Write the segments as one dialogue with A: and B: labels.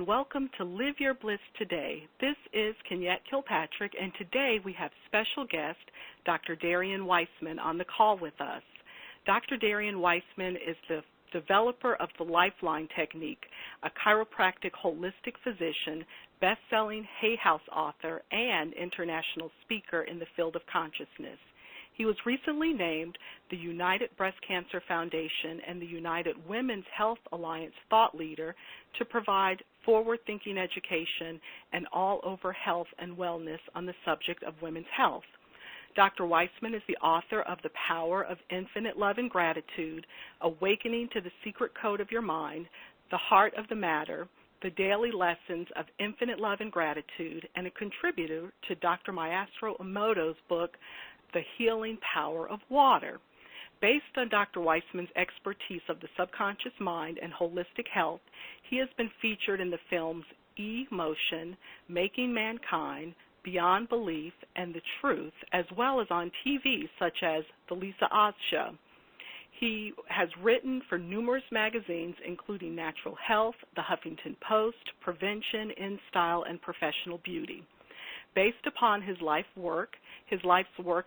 A: and welcome to Live Your Bliss Today. This is Kenyette Kilpatrick, and today we have special guest Dr. Darren Weissman on the call with us. Dr. Darren Weissman is the developer of the Lifeline Technique, a chiropractic holistic physician, best-selling Hay House author, and international speaker in the field of consciousness. He was recently named the United Breast Cancer Foundation and the United Women's Health Alliance Thought Leader to provide forward-thinking education and all-over health and wellness on the subject of women's health. Dr. Weissman is the author of The Power of Infinite Love and Gratitude, Awakening to the Secret Code of Your Mind, The Heart of the Matter, The Daily Lessons of Infinite Love and Gratitude, and a contributor to Dr. Maestro Emoto's book, The Healing Power of Water. Based on Dr. Weissman's expertise of the subconscious mind and holistic health, he has been featured in the films E-Motion, Making Mankind, Beyond Belief, and The Truth, as well as on TV such as The Lisa Oz Show. He has written for numerous magazines, including Natural Health, The Huffington Post, Prevention, InStyle, and Professional Beauty. Based upon his life's work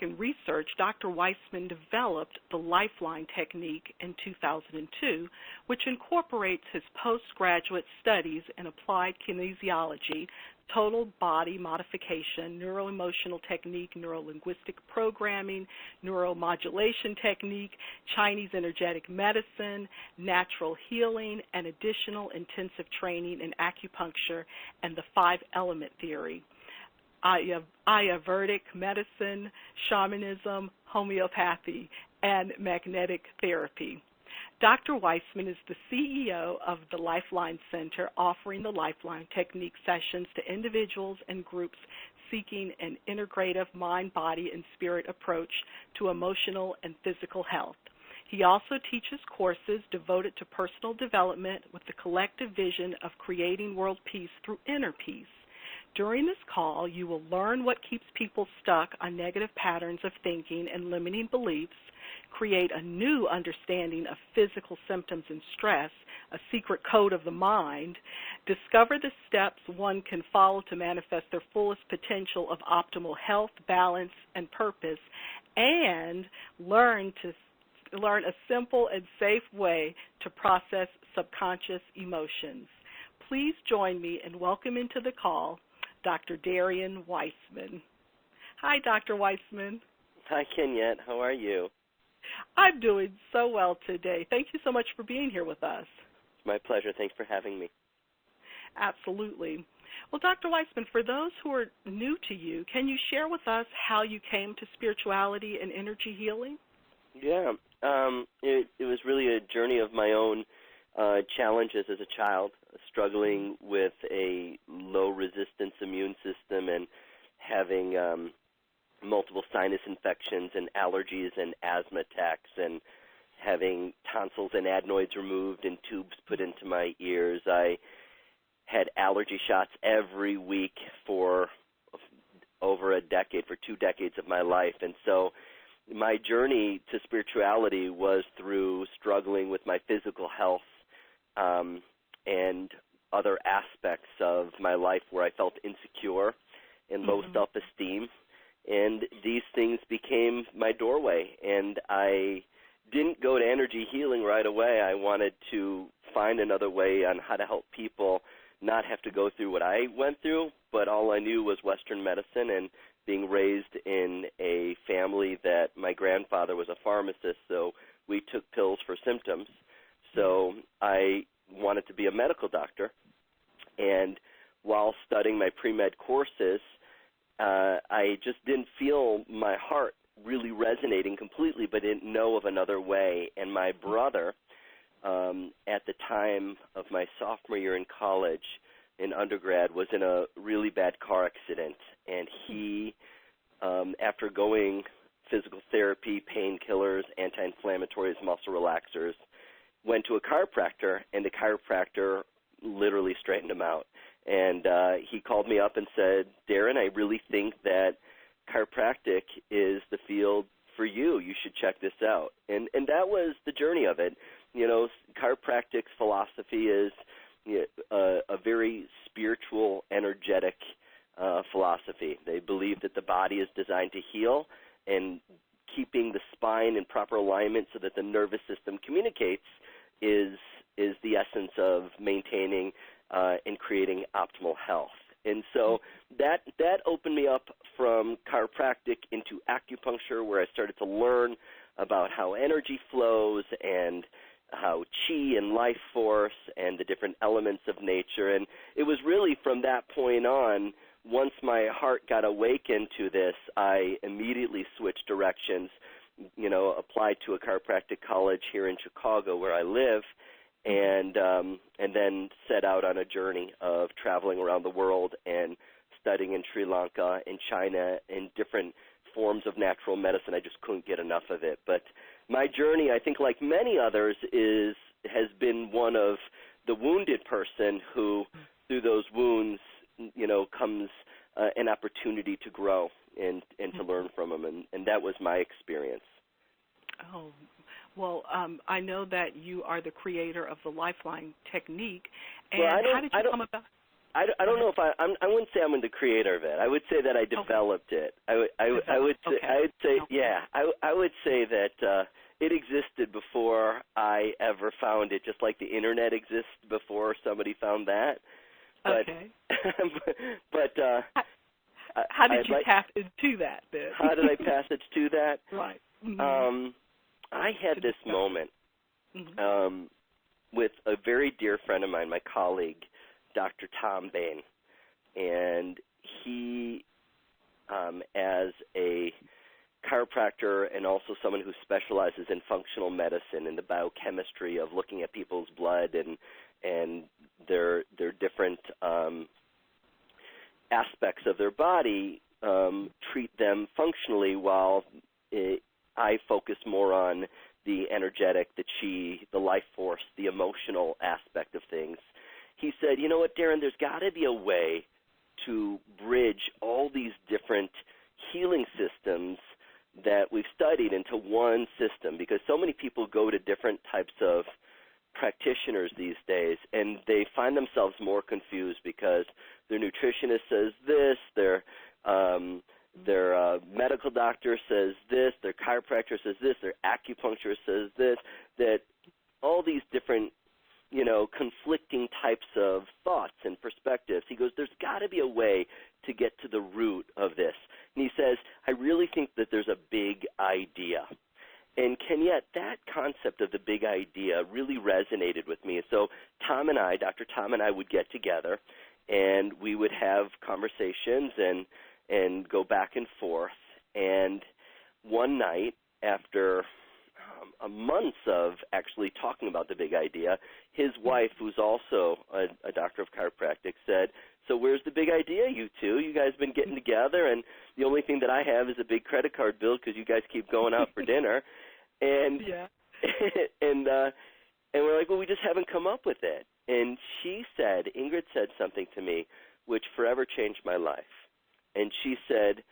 A: and research, Dr. Weissman developed the Lifeline Technique in 2002, which incorporates his postgraduate studies in applied kinesiology, total body modification, neuroemotional technique, neurolinguistic programming, neuromodulation technique, Chinese energetic medicine, natural healing, and additional intensive training in acupuncture and the 5-element theory, Ayurvedic medicine, shamanism, homeopathy, and magnetic therapy. Dr. Weissman is the CEO of the Lifeline Center, offering the Lifeline Technique sessions to individuals and groups seeking an integrative mind, body, and spirit approach to emotional and physical health. He also teaches courses devoted to personal development with the collective vision of creating world peace through inner peace. During this call, you will learn what keeps people stuck on negative patterns of thinking and limiting beliefs, create a new understanding of physical symptoms and stress, a secret code of the mind, discover the steps one can follow to manifest their fullest potential of optimal health, balance, and purpose, and learn a simple and safe way to process subconscious emotions. Please join me in welcoming to the call Dr. Darren Weissman. Hi, Dr. Weissman.
B: Hi, Kenyette. How are you?
A: I'm doing so well today. Thank you so much for being here with us.
B: It's my pleasure. Thanks for having me.
A: Absolutely. Well, Dr. Weissman, for those who are new to you, can you share with us how you came to spirituality and energy healing?
B: Yeah. It was really a journey of my own challenges as a child, struggling with a low-resistance immune system and having multiple sinus infections and allergies and asthma attacks and having tonsils and adenoids removed and tubes put into my ears. I had allergy shots every week for over a decade, for 2 decades of my life. And so my journey to spirituality was through struggling with my physical health and other aspects of my life where I felt insecure and low self-esteem. And these things became my doorway. And I didn't go to energy healing right away. I wanted to find another way on how to help people not have to go through what I went through, but all I knew was Western medicine, and being raised in a family that my grandfather was a pharmacist, so we took pills for symptoms. So I wanted to be a medical doctor, and while studying my pre-med courses, I just didn't feel my heart really resonating completely, but didn't know of another way. And my brother, at the time of my sophomore year in college, in undergrad, was in a really bad car accident, and he, after going physical therapy, painkillers, anti-inflammatories, muscle relaxers, went to a chiropractor, and the chiropractor literally straightened him out. And he called me up and said, Darren, I really think that chiropractic is the field for you. You should check this out. And that was the journey of it. You know, chiropractic's philosophy is a very spiritual, energetic philosophy. They believe that the body is designed to heal, and keeping the spine in proper alignment so that the nervous system communicates is the essence of maintaining and creating optimal health. And so that opened me up from chiropractic into acupuncture, where I started to learn about how energy flows and how chi and life force and the different elements of nature. And it was really from that point on, once my heart got awakened to this, I immediately switched directions, applied to a chiropractic college here in Chicago where I live, and then set out on a journey of traveling around the world and studying in Sri Lanka and China in different forms of natural medicine. I just couldn't get enough of it. But my journey, I think like many others, has been one of the wounded person who, through those wounds, comes an opportunity to grow and to learn from them. And that was my experience.
A: Oh, well, I know that you are the creator of the Lifeline technique. And how did you come about?
B: I don't know if I wouldn't say I'm the creator of it. I would say that I developed it. I would say that it existed before I ever found it, just like the internet exists before somebody found that. But,
A: okay.
B: but
A: how did you passage to that then?
B: How did I passage to that?
A: Right.
B: Mm-hmm. I had this moment with a very dear friend of mine, my colleague, Dr. Tom Bain, and he, as a chiropractor and also someone who specializes in functional medicine and the biochemistry of looking at people's blood and their different aspects of their body, treat them functionally, while I focus more on the energetic, the chi, the life force, the emotional aspect of things. He said, you know what, Darren, there's got to be a way to bridge all these different healing systems that we've studied into one system, because so many people go to different types of practitioners these days, and they find themselves more confused because their nutritionist says this, their medical doctor says this, their chiropractor says this, their acupuncturist says this, that all these different conflicting types of thoughts and perspectives. He goes, there's got to be a way to get to the root of this. And he says, I really think that there's a big idea. And Kenyette, that concept of the big idea really resonated with me. So Dr. Tom and I would get together, and we would have conversations and go back and forth. And one night, after a month of actually talking about the big idea, his wife, who's also a doctor of chiropractic, said, so where's the big idea, you two? You guys been getting together, and the only thing that I have is a big credit card bill because you guys keep going out for dinner. And
A: yeah.
B: and we're like, well, we just haven't come up with it. And Ingrid said something to me which forever changed my life. And she said,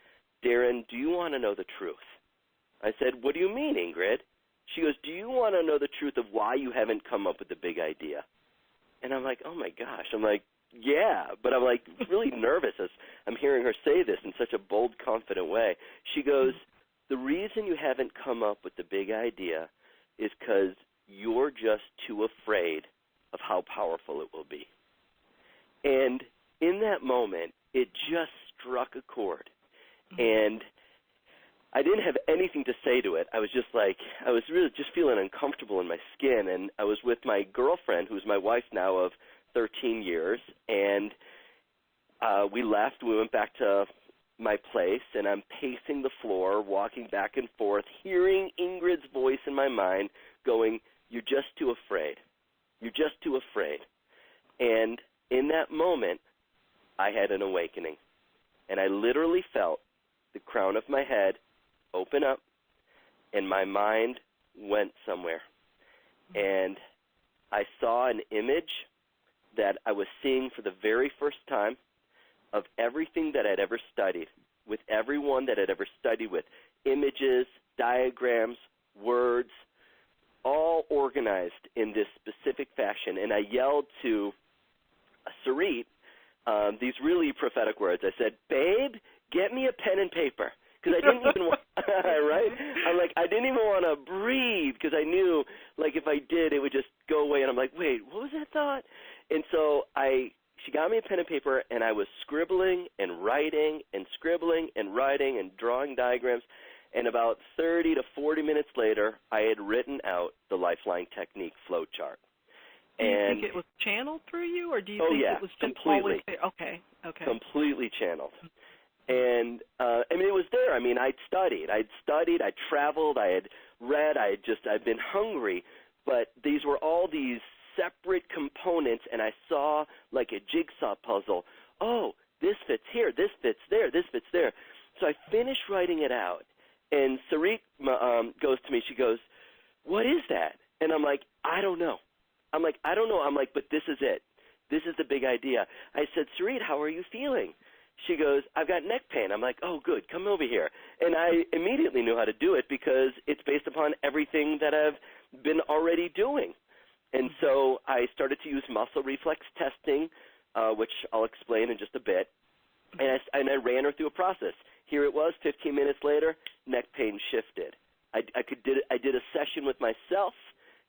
B: Darren, do you want to know the truth? I said, what do you mean, Ingrid? She goes, do you want to know the truth of why you haven't come up with the big idea? And I'm like, oh, my gosh. I'm like, yeah. But I'm like really nervous as I'm hearing her say this in such a bold, confident way. She goes, the reason you haven't come up with the big idea is because you're just too afraid of how powerful it will be. And in that moment, it just struck a chord. And I didn't have anything to say to it. I was really just feeling uncomfortable in my skin. And I was with my girlfriend, who's my wife now of 13 years, and we left. We went back to my place, and I'm pacing the floor, walking back and forth, hearing Ingrid's voice in my mind going, you're just too afraid. You're just too afraid. And in that moment, I had an awakening. And I literally felt the crown of my head open up, and my mind went somewhere. And I saw an image that I was seeing for the very first time of everything that I'd ever studied, with everyone that I'd ever studied with, images, diagrams, words, all organized in this specific fashion. And I yelled to Sarit these really prophetic words. I said, babe, get me a pen and paper. Because I didn't even want, right? I'm like, I didn't even want to breathe because I knew, like, if I did, it would just go away. And I'm like, wait, what was that thought? And so she got me a pen and paper, and I was scribbling and writing and scribbling and writing and drawing diagrams. And about 30 to 40 minutes later, I had written out the Lifeline Technique flow chart.
A: Do you think it was channeled through you, or do you think it was just
B: completely.
A: always there? Okay.
B: Completely channeled. And, I mean, it was there. I mean, I'd studied, I traveled, I had read, I'd been hungry, but these were all these separate components, and I saw like a jigsaw puzzle. Oh, this fits here, this fits there, this fits there. So I finished writing it out, and Sarit goes to me, she goes, what is that? And I'm like, I don't know. I'm like, but this is it. This is the big idea. I said, Sarit, how are you feeling? She goes, I've got neck pain. I'm like, oh, good, come over here. And I immediately knew how to do it because it's based upon everything that I've been already doing. And so I started to use muscle reflex testing, which I'll explain in just a bit. And I ran her through a process. Here it was, 15 minutes later, neck pain shifted. I did a session with myself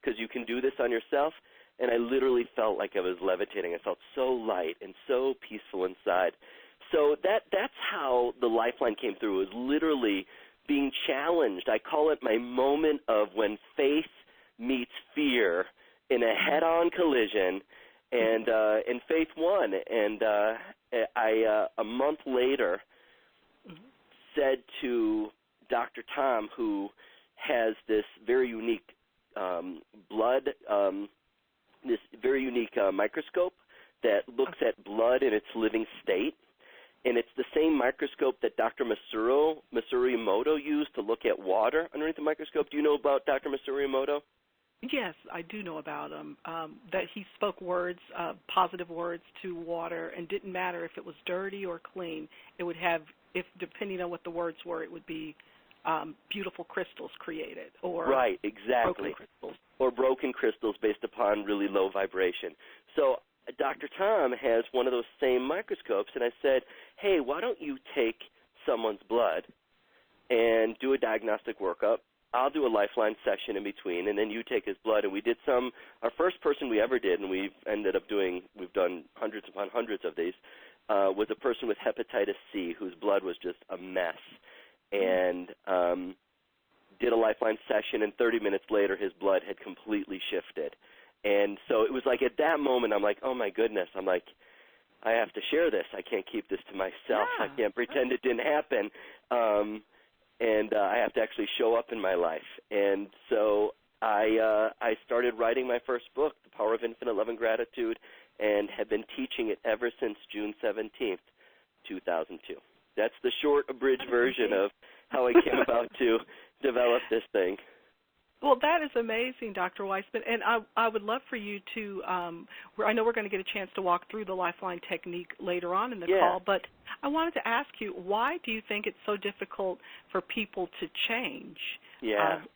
B: because you can do this on yourself, and I literally felt like I was levitating. I felt so light and so peaceful inside. So that's how the Lifeline came through, was literally being challenged. I call it my moment of when faith meets fear in a head-on collision, and faith won. And I a month later said to Dr. Tom, who has this very unique this very unique microscope that looks at blood in its living state. And it's the same microscope that Dr. Masaru Emoto used to look at water underneath the microscope. Do you know about Dr. Masaru Emoto?
A: Yes, I do know about him, that he spoke words, positive words to water, and didn't matter if it was dirty or clean. It would have, if depending on what the words were, it would be beautiful crystals created, or
B: right, exactly,
A: broken crystals.
B: Or broken crystals based upon really low vibration. So Dr. Tom has one of those same microscopes, and I said, hey, why don't you take someone's blood and do a diagnostic workup? I'll do a Lifeline session in between, and then you take his blood. And we did our first person we ever did, and we've done hundreds upon hundreds of these, was a person with hepatitis C whose blood was just a mess. And did a Lifeline session, and 30 minutes later his blood had completely shifted. And so it was like at that moment I'm like, oh, my goodness. I'm like, I have to share this. I can't keep this to myself.
A: Yeah.
B: I can't pretend it didn't happen. And I have to actually show up in my life. And so I started writing my first book, The Power of Infinite Love and Gratitude, and have been teaching it ever since June 17th, 2002. That's the short, abridged version of how I came about to develop this thing.
A: Well, that is amazing, Dr. Weissman, and I would love for you to, I know we're going to get a chance to walk through the Lifeline technique later on in the call, but I wanted to ask you, why do you think it's so difficult for people to change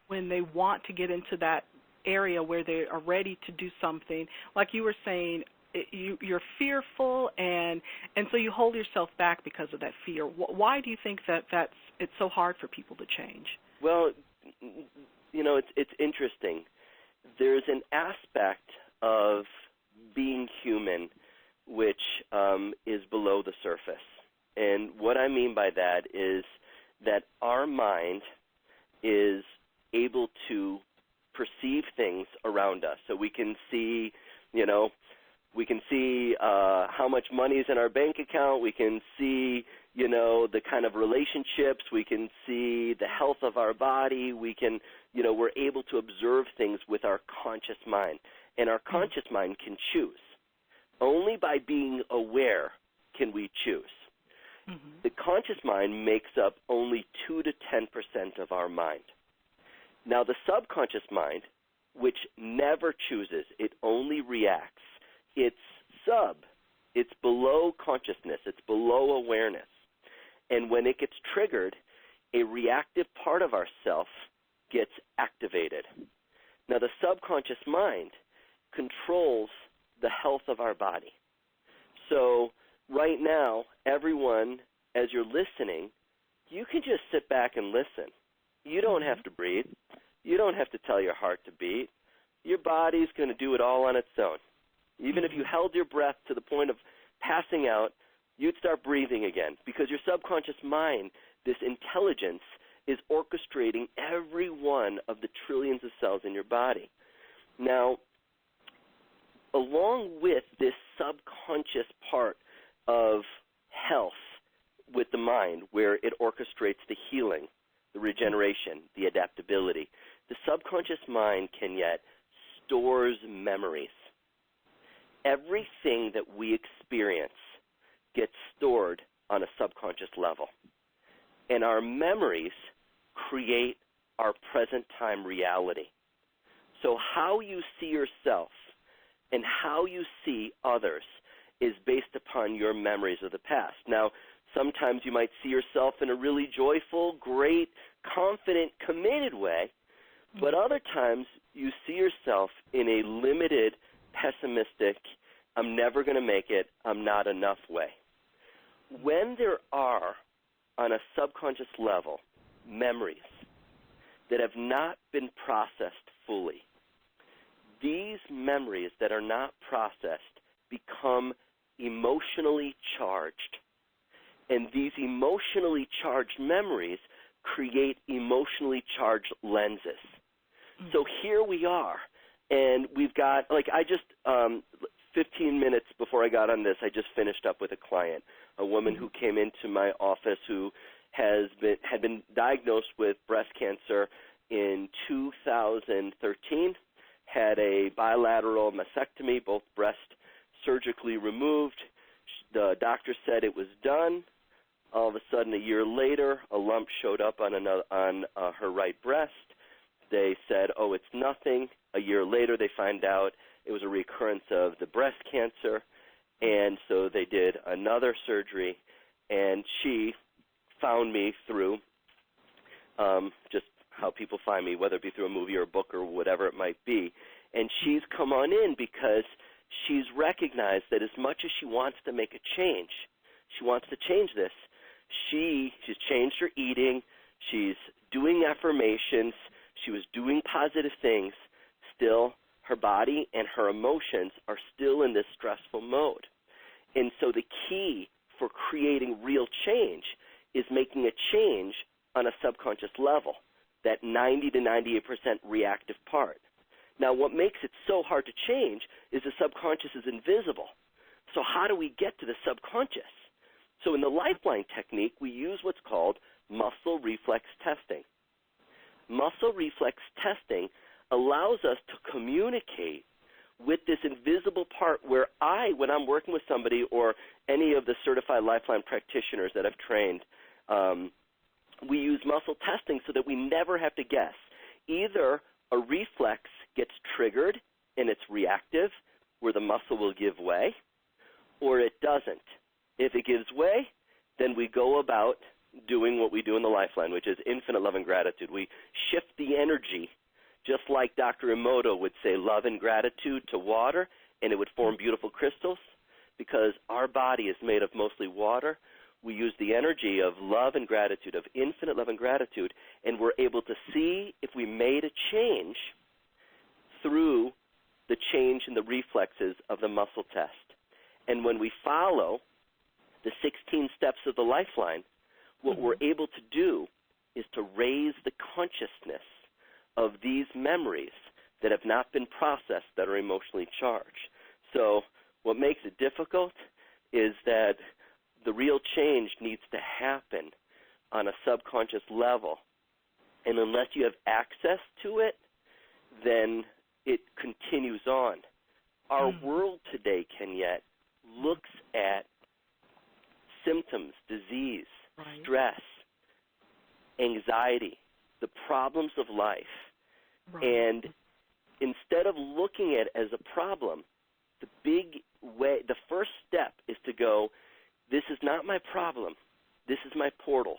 A: when they want to get into that area where they are ready to do something? Like you were saying, you're fearful, and so you hold yourself back because of that fear. Why do you think it's so hard for people to change?
B: Well, you know, it's interesting. There's an aspect of being human which is below the surface. And what I mean by that is that our mind is able to perceive things around us. So we can see, how much money is in our bank account. We can see, the kind of relationships. We can see the health of our body. We can, we're able to observe things with our conscious mind. And our conscious mind can choose. Only by being aware can we choose. Mm-hmm. The conscious mind makes up only 2 to 10% of our mind. Now, the subconscious mind, which never chooses, it only reacts. It's it's below consciousness, it's below awareness. And when it gets triggered, a reactive part of ourself gets activated. Now, the subconscious mind controls the health of our body. So right now, everyone, as you're listening, you can just sit back and listen. You don't have to breathe. You don't have to tell your heart to beat. Your body's going to do it all on its own. Even if you held your breath to the point of passing out, you'd start breathing again, because your subconscious mind, this intelligence, is orchestrating every one of the trillions of cells in your body. Now, along with this subconscious part of health with the mind, where it orchestrates the healing, the regeneration, the adaptability, the subconscious mind can yet stores memories. Everything that we experience gets stored on a subconscious level. And our memories create our present time reality. So how you see yourself and how you see others is based upon your memories of the past. Now, sometimes you might see yourself in a really joyful, great, confident, committed way, but other times you see yourself in a limited, pessimistic, I'm never going to make it, I'm not enough way. When there are, on a subconscious level, memories that have not been processed fully, these memories that are not processed become emotionally charged. And these emotionally charged memories create emotionally charged lenses. So here we are, and we've got, like, I just, 15 minutes before I got on this, I just finished up with a client, a woman who came into my office who had been diagnosed with breast cancer in 2013, had a bilateral mastectomy, both breast surgically removed. The doctor said it was done. All of a sudden, a year later, a lump showed up on her right breast. They said, oh, it's nothing. A year later, they find out it was a recurrence of the breast cancer, and so they did another surgery, and she found me through just how people find me, whether it be through a movie or a book or whatever it might be. And she's come on in because she's recognized that as much as she wants to make a change, she wants to change this, she's changed her eating, she's doing affirmations, she was doing positive things, still her body and her emotions are still in this stressful mode. And so the key for creating real change is making a change on a subconscious level, that 90 to 98% reactive part. Now, what makes it so hard to change is the subconscious is invisible. So how do we get to the subconscious? So in the Lifeline technique, we use what's called muscle reflex testing. Muscle reflex testing allows us to communicate with this invisible part where when I'm working with somebody or any of the certified Lifeline practitioners that I've trained, we use muscle testing so that we never have to guess. Either a reflex gets triggered and it's reactive, where the muscle will give way, or it doesn't. If it gives way, then we go about doing what we do in the Lifeline, which is infinite love and gratitude. We shift the energy, just like Dr. Emoto would say, love and gratitude to water, and it would form beautiful crystals. Because our body is made of mostly water, we use the energy of love and gratitude, of infinite love and gratitude, and we're able to see if we made a change through the change in the reflexes of the muscle test. And when we follow the 16 steps of the Lifeline, what we're able to do is to raise the consciousness of these memories that have not been processed, that are emotionally charged. So what makes it difficult is that the real change needs to happen on a subconscious level. And unless you have access to it, then it continues on. Our world today, Kenyette, looks at symptoms, disease, stress, anxiety, the problems of life. And instead of looking at it as a problem, the first step is to go, this is not my problem. This is my portal.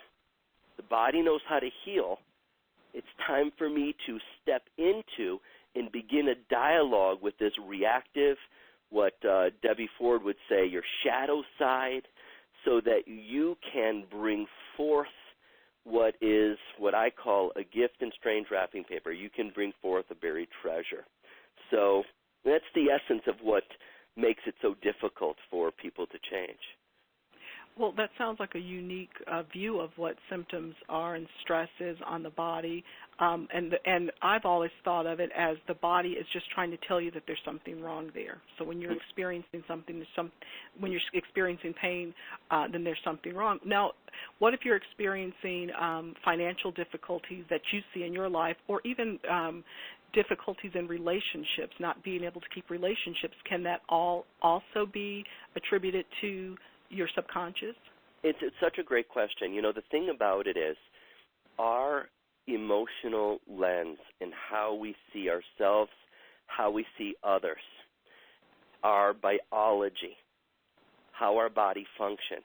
B: The body knows how to heal. It's time for me to step into and begin a dialogue with this reactive, what Debbie Ford would say, your shadow side, so that you can bring forth what I call a gift in strange wrapping paper. You can bring forth a buried treasure. So that's the essence of what makes it so difficult for people to change.
A: Well, that sounds like a unique view of what symptoms are and stress is on the body. And I've always thought of it as the body is just trying to tell you that there's something wrong there. So when you're experiencing something, when you're experiencing pain, then there's something wrong. Now, what if you're experiencing financial difficulties that you see in your life, or even difficulties in relationships, not being able to keep relationships? Can that all also be attributed to your subconscious?
B: It's such a great question. You know, the thing about it is our emotional lens and how we see ourselves, how we see others, our biology, how our body functions,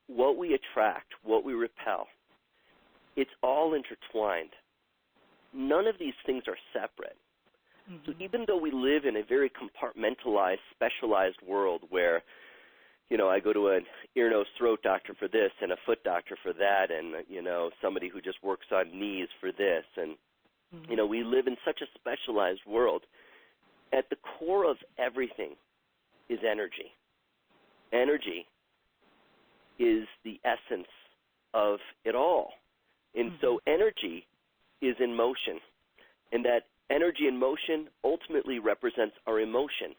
B: what we attract, what we repel, it's all intertwined. None of these things are separate. Mm-hmm. So even though we live in a very compartmentalized, specialized world where, you know, I go to an ear, nose, throat doctor for this and a foot doctor for that, and, you know, somebody who just works on knees for this. And, you know, we live in such a specialized world. At the core of everything is energy. Energy is the essence of it all. And so energy is in motion. And that energy in motion ultimately represents our emotion.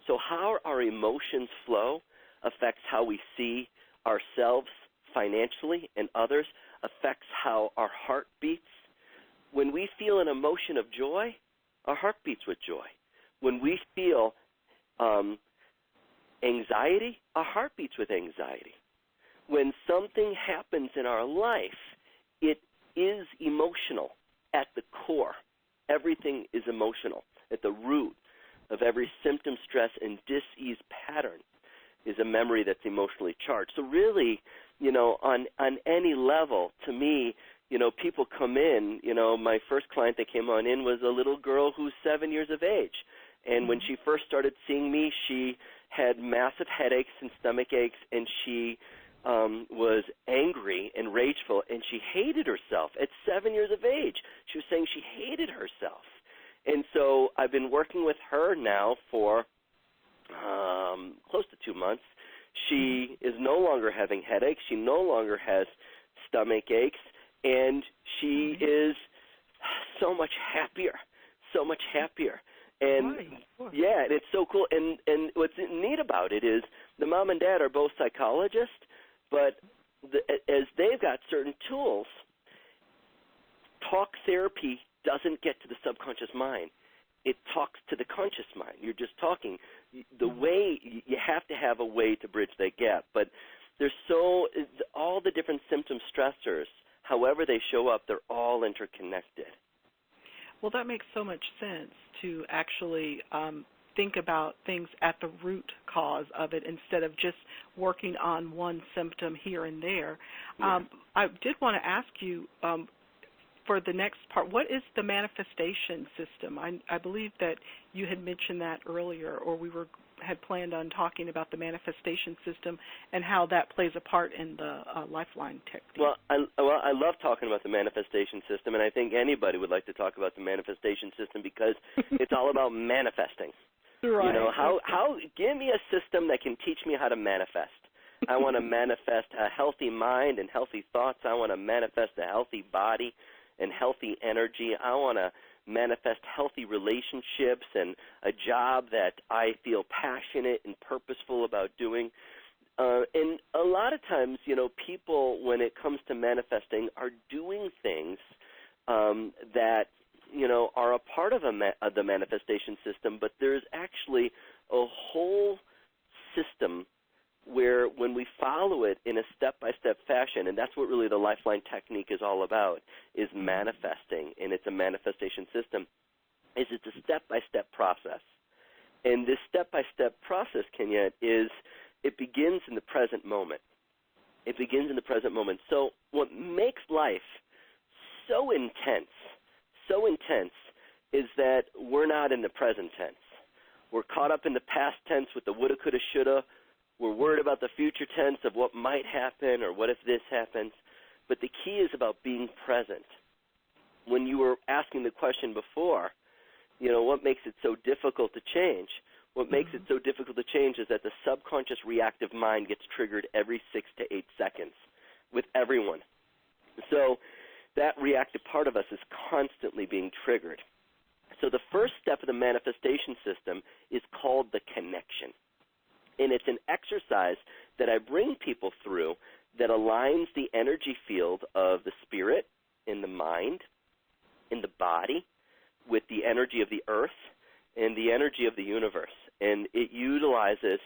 B: So how our emotions flow affects how we see ourselves financially and others, affects how our heart beats. When we feel an emotion of joy, our heart beats with joy. When we feel anxiety, our heart beats with anxiety. When something happens in our life, it is emotional at the core. Everything is emotional. At the root of every symptom, stress, and dis-ease pattern is a memory that's emotionally charged. So really, you know, on any level, to me, you know, people come in, you know, my first client that came on in was a little girl who's 7 years of age. And when she first started seeing me, she had massive headaches and stomach aches, and she was angry and rageful, and she hated herself at 7 years of age. She was saying she hated herself. And so I've been working with her now for close to 2 months. She is no longer having headaches. She no longer has stomach aches, and she is so much happier, so much happier. And yeah, and it's so cool. And what's neat about it is the mom and dad are both psychologists, but as they've got certain tools, talk therapy doesn't get to the subconscious mind. It talks to the conscious mind. You're just talking. The way, you have to have a way to bridge that gap. But there's all the different symptom stressors, however they show up, they're all interconnected.
A: Well, that makes so much sense to actually think about things at the root cause of it instead of just working on one symptom here and there. I did want to ask you, for the next part, what is the manifestation system? I believe that you had mentioned that earlier, or we had planned on talking about the manifestation system and how that plays a part in the Lifeline technique.
B: Well, I love talking about the manifestation system, and I think anybody would like to talk about the manifestation system because it's all about manifesting.
A: Right.
B: You know, how give me a system that can teach me how to manifest. I want to manifest a healthy mind and healthy thoughts. I want to manifest a healthy body and healthy energy. I want to manifest healthy relationships and a job that I feel passionate and purposeful about doing. And a lot of times, you know, people, when it comes to manifesting, are doing things that, you know, are a part of the manifestation system, but there's actually a whole system where when we follow it in a step-by-step fashion, and that's what really the Lifeline technique is all about, is manifesting, and it's a manifestation system, is it's a step-by-step process. And this step-by-step process, Kenyette, it begins in the present moment. It begins in the present moment. So what makes life so intense, is that we're not in the present tense. We're caught up in the past tense with the woulda, coulda, shoulda. We're worried about the future tense of what might happen or what if this happens. But the key is about being present. When you were asking the question before, what makes it so difficult to change? What makes it so difficult to change is that the subconscious reactive mind gets triggered every 6 to 8 seconds with everyone. So that reactive part of us is constantly being triggered. So the first step of the manifestation system is called the connection. And it's an exercise that I bring people through that aligns the energy field of the spirit in the mind, in the body, with the energy of the earth and the energy of the universe. And it utilizes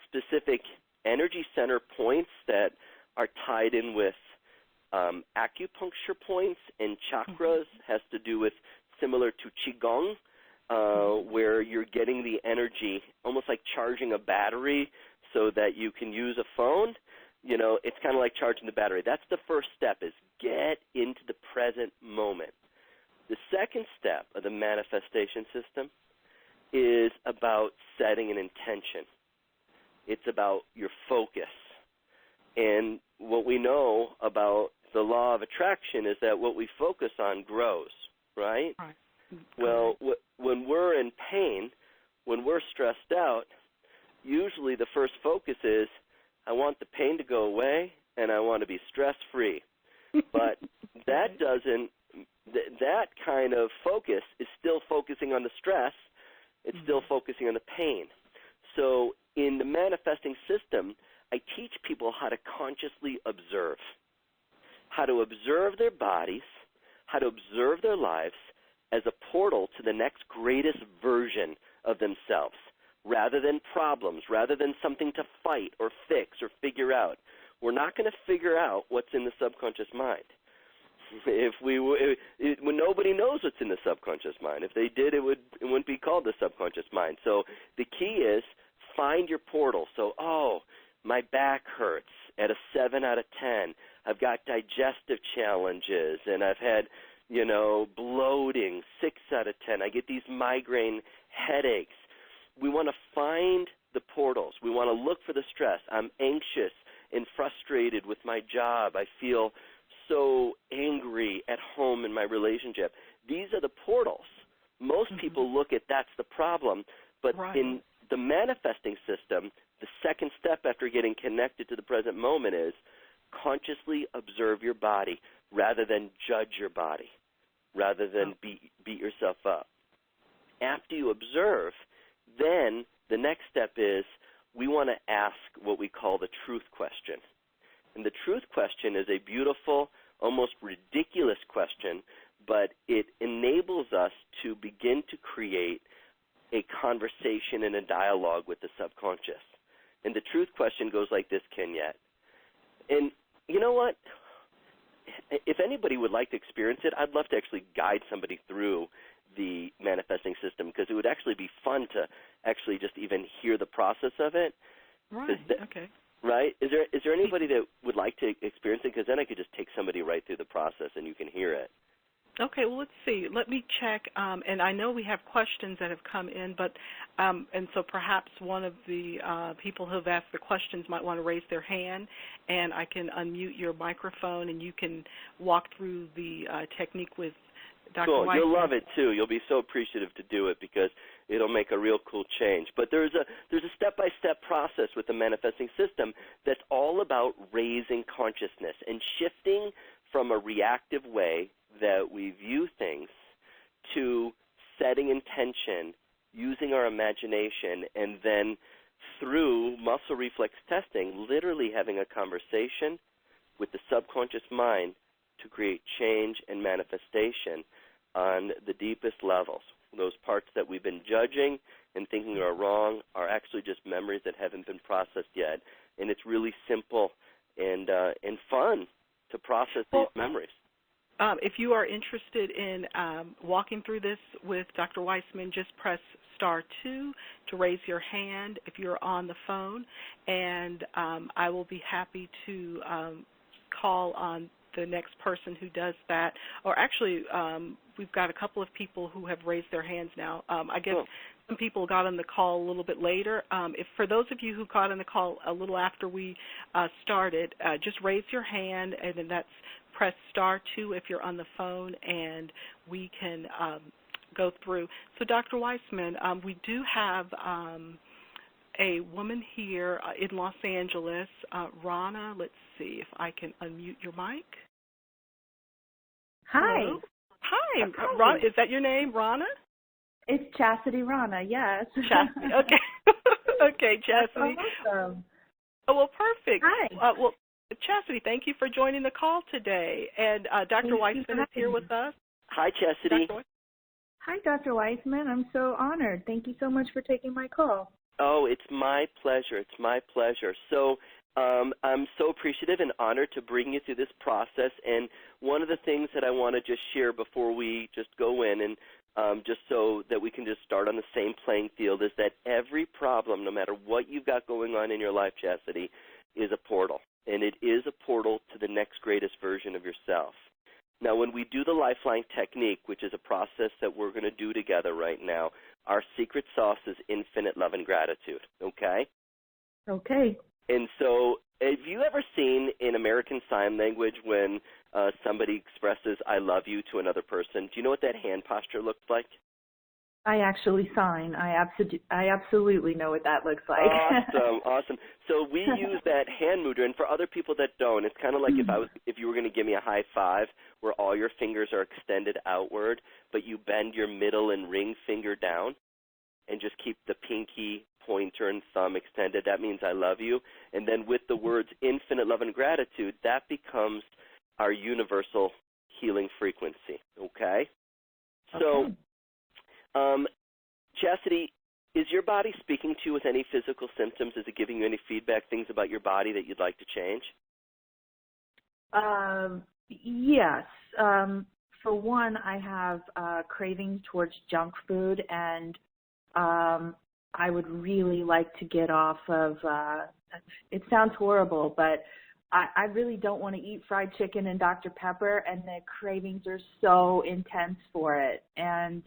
B: specific energy center points that are tied in with acupuncture points and chakras. Has to do with similar to Qigong, where you're getting the energy almost like charging a battery so that you can use a phone. It's kind of like charging the battery. That's the first step, is get into the present moment. The second step of the manifestation system is about setting an intention. It's about your focus. And what we know about the law of attraction is that what we focus on grows, right?
A: Right.
B: Well, when we're in pain, when we're stressed out, usually the first focus is, I want the pain to go away and I want to be stress-free. But that kind of focus is still focusing on the stress. It's still focusing on the pain. So in the manifesting system, I teach people how to consciously observe, how to observe their bodies, how to observe their lives as a portal to the next greatest version of themselves, rather than problems, rather than something to fight or fix or figure out. We're not going to figure out what's in the subconscious mind. When nobody knows what's in the subconscious mind. If they did, it wouldn't be called the subconscious mind. So the key is find your portal. So, my back hurts at a 7 out of 10. I've got digestive challenges, and I've had, bloating, 6 out of 10. I get these migraine headaches. We want to find the portals. We want to look for the stress. I'm anxious and frustrated with my job. I feel so angry at home in my relationship. These are the portals. Most people look at that's the problem, but in the manifesting system, the second step after getting connected to the present moment is consciously observe your body rather than judge your body, rather than beat yourself up. After you observe, then the next step is we want to ask what we call the truth question. And the truth question is a beautiful, almost ridiculous question, but it enables us to begin to create a conversation and a dialogue with the subconscious. And the truth question goes like this, Kenyette. And you know what? If anybody would like to experience it, I'd love to actually guide somebody through the manifesting system, because it would actually be fun to actually just even hear the process of it.
A: Right, okay.
B: Right? Is there anybody that would like to experience it? Because then I could just take somebody right through the process and you can hear it.
A: Okay, well, let's see. Let me check. And I know we have questions that have come in, but and so perhaps one of the people who have asked the questions might want to raise their hand, and I can unmute your microphone, and you can walk through the technique with Dr.
B: Cool.
A: Weissman.
B: You'll love it, too. You'll be so appreciative to do it because it'll make a real cool change. But there's a step-by-step process with the manifesting system that's all about raising consciousness and shifting from a reactive way that we view things to setting intention, using our imagination, and then through muscle reflex testing, literally having a conversation with the subconscious mind to create change and manifestation on the deepest levels. Those parts that we've been judging and thinking are wrong are actually just memories that haven't been processed yet. And it's really simple and fun to process these memories.
A: If you are interested in walking through this with Dr. Weissman, just press *2 to raise your hand if you're on the phone, and I will be happy to call on the next person who does that, or actually we've got a couple of people who have raised their hands now. I guess some people got on the call a little bit later. If for those of you who got on the call a little after we started, just raise your hand, and then that's press *2 if you're on the phone, and we can go through. So, Dr. Weissman, we do have a woman here in Los Angeles, Rana. Let's see if I can unmute your mic.
C: Hi.
A: Hello? Hi. Rana, is that your name, Rana?
C: It's Chastity Rana, yes.
A: Chastity, okay. Okay, Chastity.
C: Awesome.
A: Oh, well, perfect.
C: Hi.
A: Well, Chastity, thank you for joining the call today. And Dr. Weissman is here with us.
B: Hi, Chastity.
C: Hi, Dr. Weissman. I'm so honored. Thank you so much for taking my call.
B: Oh, it's my pleasure. It's my pleasure. So I'm so appreciative and honored to bring you through this process. And one of the things that I want to just share before we just go in and just so that we can just start on the same playing field is that every problem, no matter what you've got going on in your life, Chastity, is a portal. And it is a portal to the next greatest version of yourself. Now, when we do the Lifeline technique, which is a process that we're going to do together right now, our secret sauce is infinite love and gratitude, okay?
C: Okay.
B: And so have you ever seen in American Sign Language when somebody expresses I love you to another person? Do you know what that hand posture looks like?
C: I actually sign. I absolutely know what that looks like.
B: Awesome, awesome. So we use that hand mudra, and for other people that don't, it's kind of like if you were going to give me a high five where all your fingers are extended outward, but you bend your middle and ring finger down and just keep the pinky, pointer, and thumb extended. That means I love you. And then with the words infinite love and gratitude, that becomes our universal healing frequency, okay? So Chastity, is your body speaking to you with any physical symptoms? Is it giving you any feedback, things about your body that you'd like to change?
C: Yes. For one, I have craving towards junk food, and I would really like to get off of, it sounds horrible, but I really don't want to eat fried chicken and Dr. Pepper, and the cravings are so intense for it. And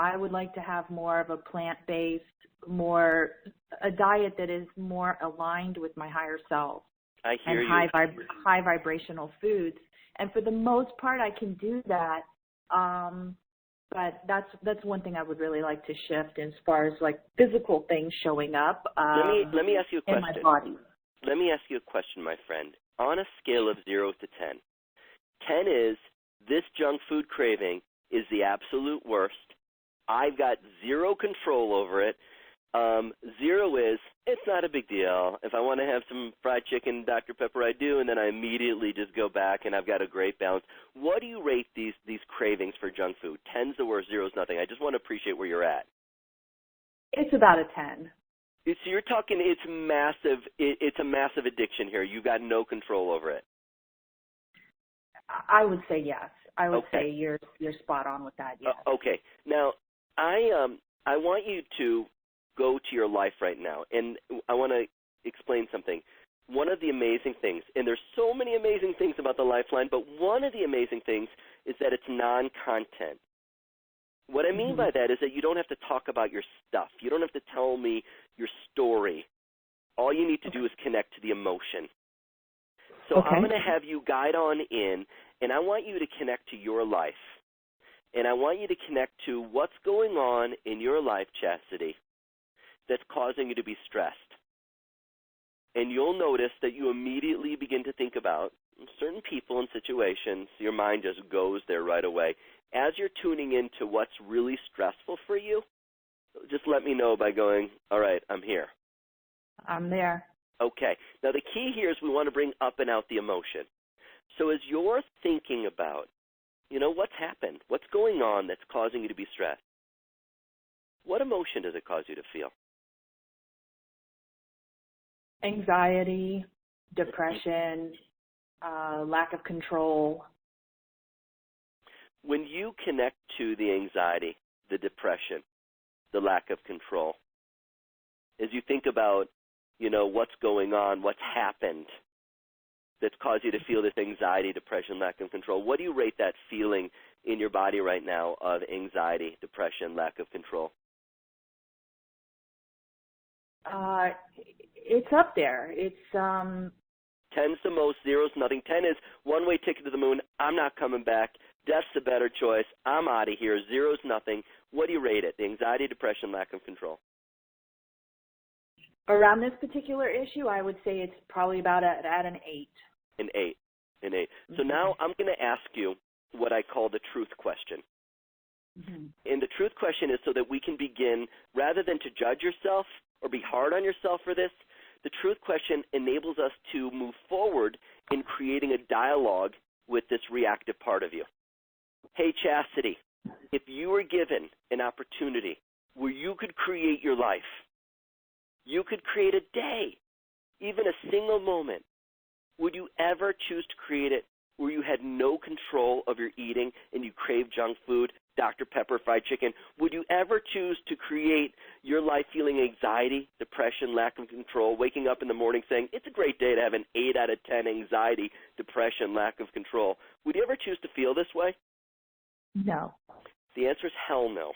C: I would like to have more of a plant-based, a diet that is more aligned with my higher self.
B: I hear
C: and
B: you.
C: High vibrational foods. And for the most part, I can do that. But that's one thing I would really like to shift as far as like physical things showing up.
B: Let me ask you a question.
C: In my body.
B: Let me ask you a question, my friend. On a scale of 0 to 10, 10 is this junk food craving is the absolute worst. I've got zero control over it. 0 is it's not a big deal. If I want to have some fried chicken, Dr. Pepper, I do, and then I immediately just go back and I've got a great balance. What do you rate these cravings for junk food? 10's the worst, 0's nothing. I just want to appreciate where you're at.
C: It's about a 10.
B: So you're talking it's massive. It's a massive addiction here. You've got no control over it.
C: I would say yes. I would say you're spot on with that, yes.
B: Okay. Now, I want you to go to your life right now, and I want to explain something. One of the amazing things, and there's so many amazing things about the Lifeline, but one of the amazing things is that it's non-content. What I mean by that is that you don't have to talk about your stuff. You don't have to tell me your story. All you need to do is connect to the emotion. So I'm going to have you guide on in, and I want you to connect to your life. And I want you to connect to what's going on in your life, Chastity, that's causing you to be stressed. And you'll notice that you immediately begin to think about certain people and situations. Your mind just goes there right away. As you're tuning into what's really stressful for you, just let me know by going, all right, I'm here.
C: I'm there.
B: Okay. Now, the key here is we want to bring up and out the emotion. So as you're thinking about, what's happened, what's going on that's causing you to be stressed, what emotion does it cause you to feel?
C: Anxiety, depression, lack of control.
B: When you connect to the anxiety, the depression, the lack of control, as you think about, what's going on, what's happened, that's caused you to feel this anxiety, depression, lack of control? What do you rate that feeling in your body right now of anxiety, depression, lack of control?
C: It's up there. It's
B: 10's the most, 0's nothing. 10 is one-way ticket to the moon. I'm not coming back. Death's a better choice. I'm out of here. 0's nothing. What do you rate it? The anxiety, depression, lack of control.
C: around this particular issue. I would say it's probably about at an 8.
B: An 8. So now I'm going to ask you what I call the truth question. And the truth question is so that we can begin, rather than to judge yourself or be hard on yourself for this, the truth question enables us to move forward in creating a dialogue with this reactive part of you. Hey, Chastity, if you were given an opportunity where you could create your life, you could create a day, even a single moment, would you ever choose to create it where you had no control of your eating and you crave junk food, Dr. Pepper fried chicken? Would you ever choose to create your life feeling anxiety, depression, lack of control, waking up in the morning saying, it's a great day to have an 8 out of 10 anxiety, depression, lack of control? Would you ever choose to feel this way?
C: No.
B: The answer is hell no.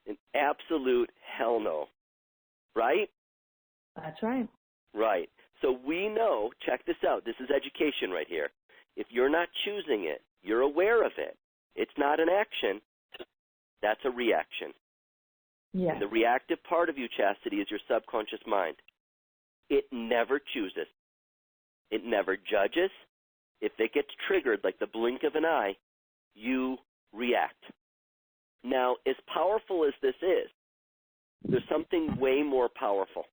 B: An absolute hell no. Right?
C: That's right.
B: Right. So we know, check this out, this is education right here. If you're not choosing it, you're aware of it, it's not an action, that's a reaction.
C: Yeah.
B: And the reactive part of you, Chastity, is your subconscious mind. It never chooses. It never judges. If it gets triggered like the blink of an eye, you react. Now, as powerful as this is, there's something way more powerful,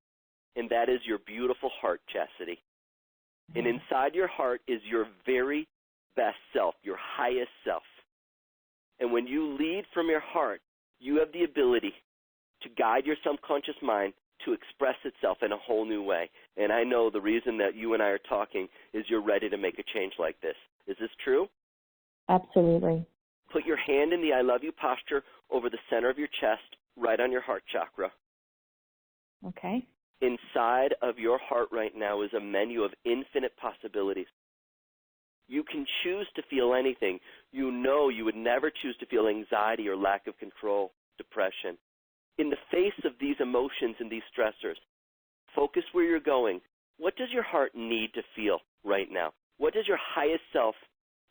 B: and that is your beautiful heart, Chastity. And inside your heart is your very best self, your highest self. And when you lead from your heart, you have the ability to guide your subconscious mind to express itself in a whole new way. And I know the reason that you and I are talking is you're ready to make a change like this. Is this true?
C: Absolutely.
B: Put your hand in the I love you posture over the center of your chest, right on your heart chakra.
C: Okay.
B: Inside of your heart right now is a menu of infinite possibilities. You can choose to feel anything. You know you would never choose to feel anxiety or lack of control, depression. In the face of these emotions and these stressors, focus where you're going. What does your heart need to feel right now? What does your highest self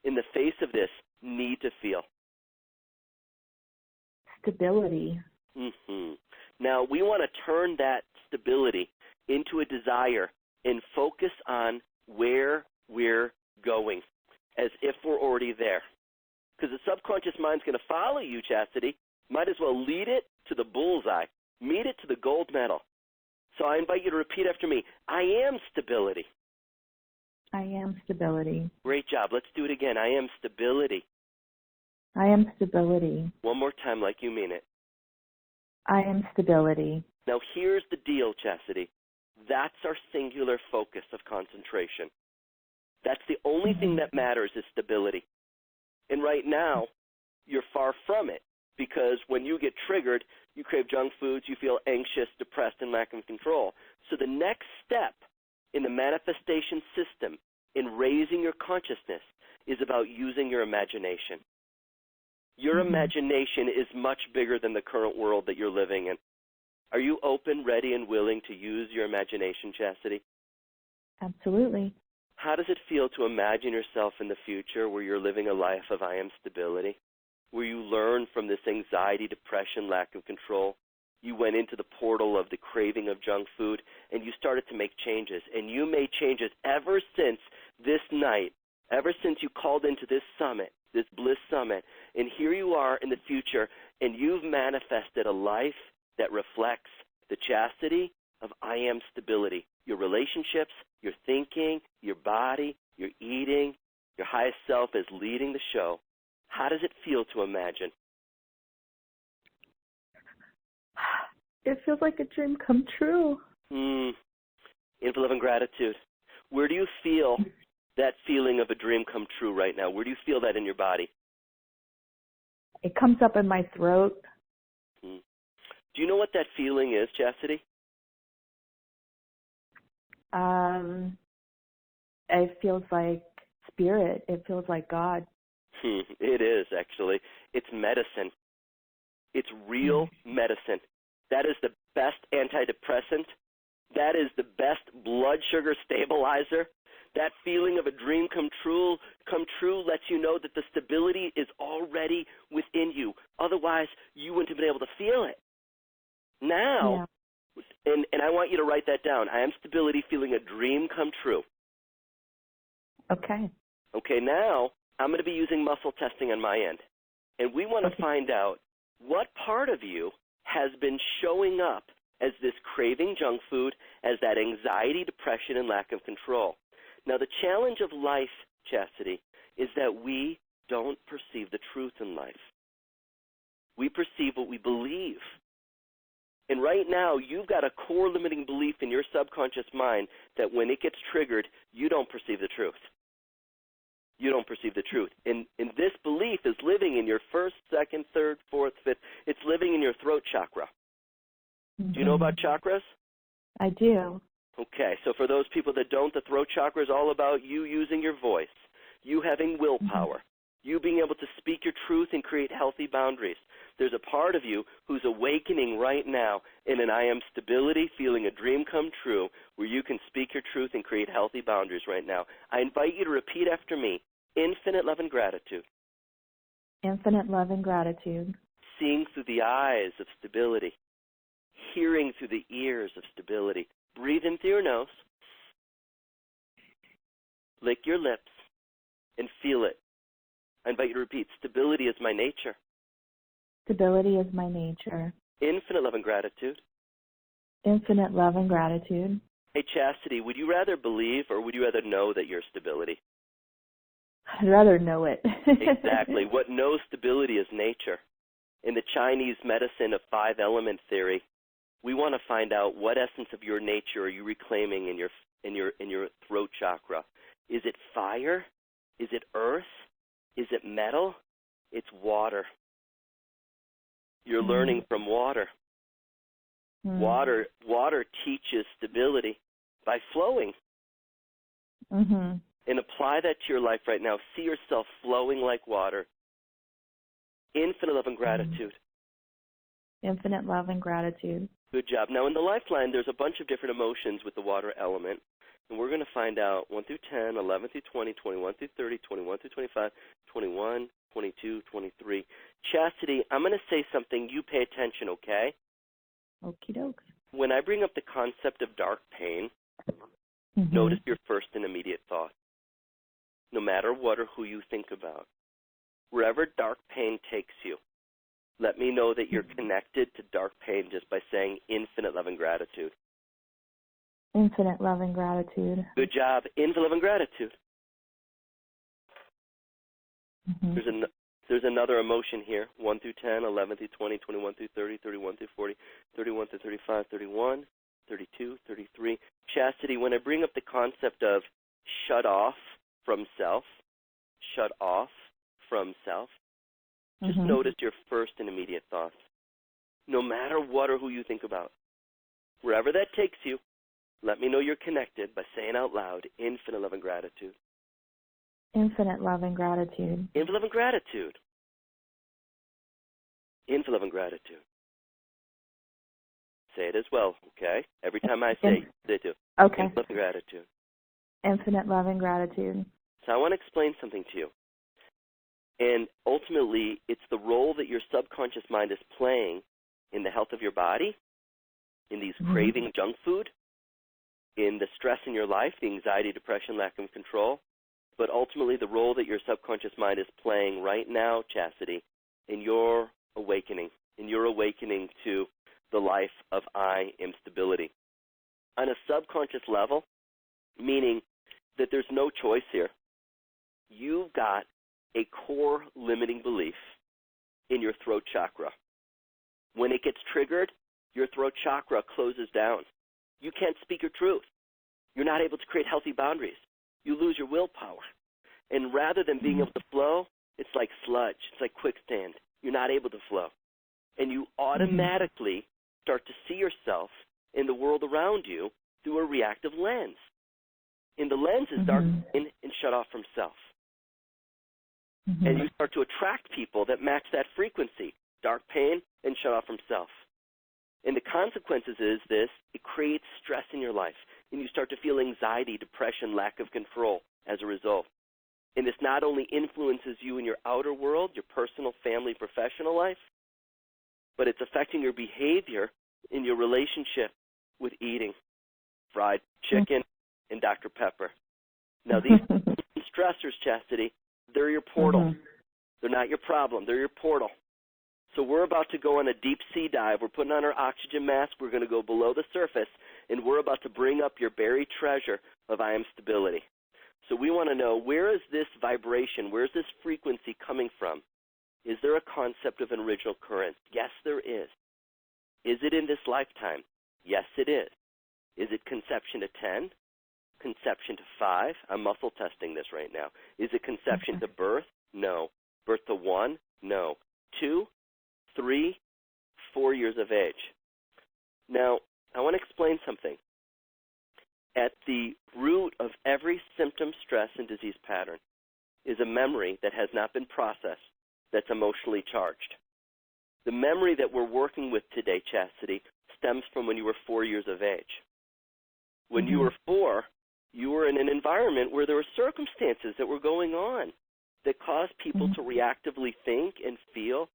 B: in the face of this need to feel?
C: Stability.
B: Now, we want to turn that stability into a desire and focus on where we're going, as if we're already there. Because the subconscious mind's going to follow you, Chastity. Might as well lead it to the bullseye, meet it to the gold medal. So I invite you to repeat after me. I am stability.
C: I am stability.
B: Great job. Let's do it again. I am stability.
C: I am stability.
B: One more time like you mean it.
C: I am stability.
B: Now here's the deal, Chastity. That's our singular focus of concentration. That's the only thing that matters is stability. And right now, you're far from it because when you get triggered, you crave junk foods, you feel anxious, depressed, and lack of control. So the next step in the manifestation system in raising your consciousness is about using your imagination. Your imagination is much bigger than the current world that you're living in. Are you open, ready, and willing to use your imagination, Chastity?
C: Absolutely.
B: How does it feel to imagine yourself in the future where you're living a life of I am stability, where you learn from this anxiety, depression, lack of control? You went into the portal of the craving of junk food, and you started to make changes. And you made changes ever since this night, ever since you called into this summit, this Bliss Summit. And here you are in the future, and you've manifested a life that reflects the chastity of I am stability. Your relationships, your thinking, your body, your eating, your highest self is leading the show. How does it feel to imagine?
C: It feels like a dream come true.
B: In love and gratitude. Where do you feel that feeling of a dream come true right now? Where do you feel that in your body?
C: It comes up in my throat.
B: Do you know what that feeling is, Chastity?
C: it feels like spirit. It feels like God.
B: It is, actually. It's medicine. It's real medicine. That is the best antidepressant. That is the best blood sugar stabilizer. That feeling of a dream come true lets you know that the stability is already within you. Otherwise, you wouldn't have been able to feel it. Now, and I want you to write that down. I am stability, feeling a dream come true.
C: Okay.
B: Okay, now I'm going to be using muscle testing on my end. And we want to find out what part of you has been showing up as this craving junk food, as that anxiety, depression, and lack of control. Now, the challenge of life, Chastity, is that we don't perceive the truth in life. We perceive what we believe. And right now, you've got a core limiting belief in your subconscious mind that when it gets triggered, you don't perceive the truth. You don't perceive the truth. And this belief is living in your first, second, third, fourth, fifth. It's living in your throat chakra. Do you know about chakras?
C: I do.
B: Okay, so for those people that don't, the throat chakra is all about you using your voice, you having willpower, you being able to speak your truth and create healthy boundaries. There's a part of you who's awakening right now in an I am stability, feeling a dream come true, where you can speak your truth and create healthy boundaries right now. I invite you to repeat after me: infinite love and gratitude.
C: Infinite love and gratitude.
B: Seeing through the eyes of stability. Hearing through the ears of stability. Breathe in through your nose. Lick your lips and feel it. I invite you to repeat: stability is my nature.
C: Stability is my nature.
B: Infinite love and gratitude.
C: Infinite love and gratitude.
B: Hey, Chastity, would you rather believe or would you rather know that you're stability?
C: I'd rather know it.
B: Exactly. What knows stability is nature. In the Chinese medicine of 5-element theory, we want to find out what essence of your nature are you reclaiming in your throat chakra. Is it fire? Is it earth? Is it metal? It's water. You're learning from water. Water teaches stability by flowing. And apply that to your life right now. See yourself flowing like water. Infinite love and gratitude.
C: Infinite love and gratitude.
B: Good job. Now, in the lifeline, there's a bunch of different emotions with the water element. And we're going to find out 1 through 10, 11 through 20, 21 through 30, 21 through 25, 21, 22, 23. Chastity, I'm going to say something. You pay attention, okay?
C: Okie dokes.
B: When I bring up the concept of dark pain, notice your first and immediate thought. No matter what or who you think about. Wherever dark pain takes you, let me know that you're connected to dark pain just by saying infinite love and gratitude.
C: Infinite love and gratitude.
B: Good job. Infinite love and gratitude. There's another emotion here. 1 through 10, 11 through 20, 21 through 30, 31 through 40, 31 through 35, 31, 32, 33. Chastity, when I bring up the concept of shut off from self, just notice your first and immediate thoughts. No matter what or who you think about. Wherever that takes you, let me know you're connected by saying out loud, infinite love and gratitude.
C: Infinite love and gratitude.
B: Infinite love and gratitude. Infinite love and gratitude. Say it as well, okay? Every time I say it too.
C: Okay.
B: Infinite love and gratitude.
C: Infinite love and gratitude.
B: So I want to explain something to you. And ultimately, it's the role that your subconscious mind is playing in the health of your body, in these craving junk food, in the stress in your life, the anxiety, depression, lack of control, but ultimately the role that your subconscious mind is playing right now, Chastity, in your awakening to the life of I am stability. On a subconscious level, meaning that there's no choice here, you've got a core limiting belief in your throat chakra. When it gets triggered, your throat chakra closes down. You can't speak your truth. You're not able to create healthy boundaries. You lose your willpower. And rather than being able to flow, it's like sludge. It's like quicksand. You're not able to flow. And you automatically start to see yourself in the world around you through a reactive lens. And the lens is dark pain and shut off from self. And you start to attract people that match that frequency, dark pain and shut off from self. And the consequences is this: it creates stress in your life, and you start to feel anxiety, depression, lack of control as a result. And this not only influences you in your outer world, your personal, family, professional life, but it's affecting your behavior in your relationship with eating fried chicken and Dr. Pepper. Now, these stressors, Chastity, they're your portal. They're not your problem. They're your portal. So we're about to go on a deep sea dive. We're putting on our oxygen mask. We're going to go below the surface, and we're about to bring up your buried treasure of I am stability. So we want to know, where is this vibration, where is this frequency coming from? Is there a concept of an original current? Yes, there is. Is it in this lifetime? Yes, it is. Is it conception to 10? Conception to 5? I'm muscle testing this right now. Is it conception to birth? No. Birth to 1? No. 2, 3, 4 years of age. Now, I want to explain something. At the root of every symptom, stress, and disease pattern is a memory that has not been processed, that's emotionally charged. The memory that we're working with today, Chastity, stems from when you were 4 years of age. When you were 4, you were in an environment where there were circumstances that were going on that caused people to reactively think and feel,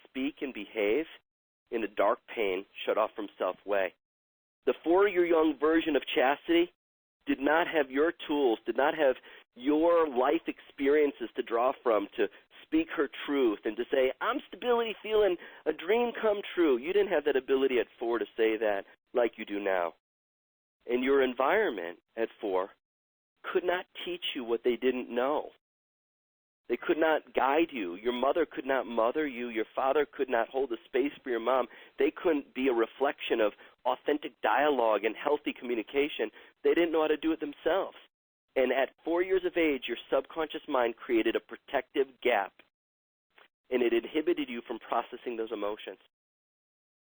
B: speak, and behave in a dark pain, shut off from self way. The 4-year-young version of Chastity did not have your tools, did not have your life experiences to draw from to speak her truth and to say, I'm stability, feeling a dream come true. You didn't have that ability at 4 to say that like you do now. And your environment at 4 could not teach you what they didn't know. They could not guide you. Your mother could not mother you. Your father could not hold a space for your mom. They couldn't be a reflection of authentic dialogue and healthy communication. They didn't know how to do it themselves. And at 4 years of age, your subconscious mind created a protective gap, and it inhibited you from processing those emotions.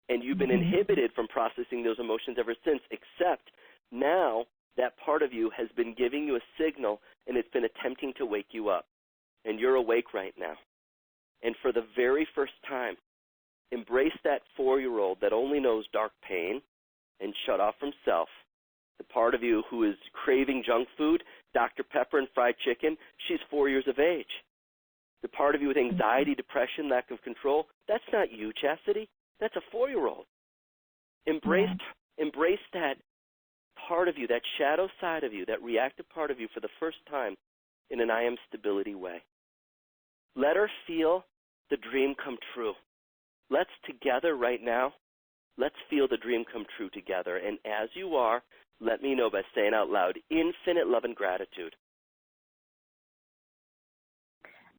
B: And you've been inhibited from processing those emotions ever since, except now that part of you has been giving you a signal, and it's been attempting to wake you up. And you're awake right now. And for the very first time, embrace that 4-year-old that only knows dark pain and shut off from self. The part of you who is craving junk food, Dr. Pepper and fried chicken, she's 4 years of age. The part of you with anxiety, depression, lack of control, that's not you, Chastity. That's a 4-year-old. Embrace that part of you, that shadow side of you, that reactive part of you for the first time in an I am stability way. Let her feel the dream come true. Let's together right now, let's feel the dream come true together. And as you are, let me know by saying out loud, infinite love and gratitude.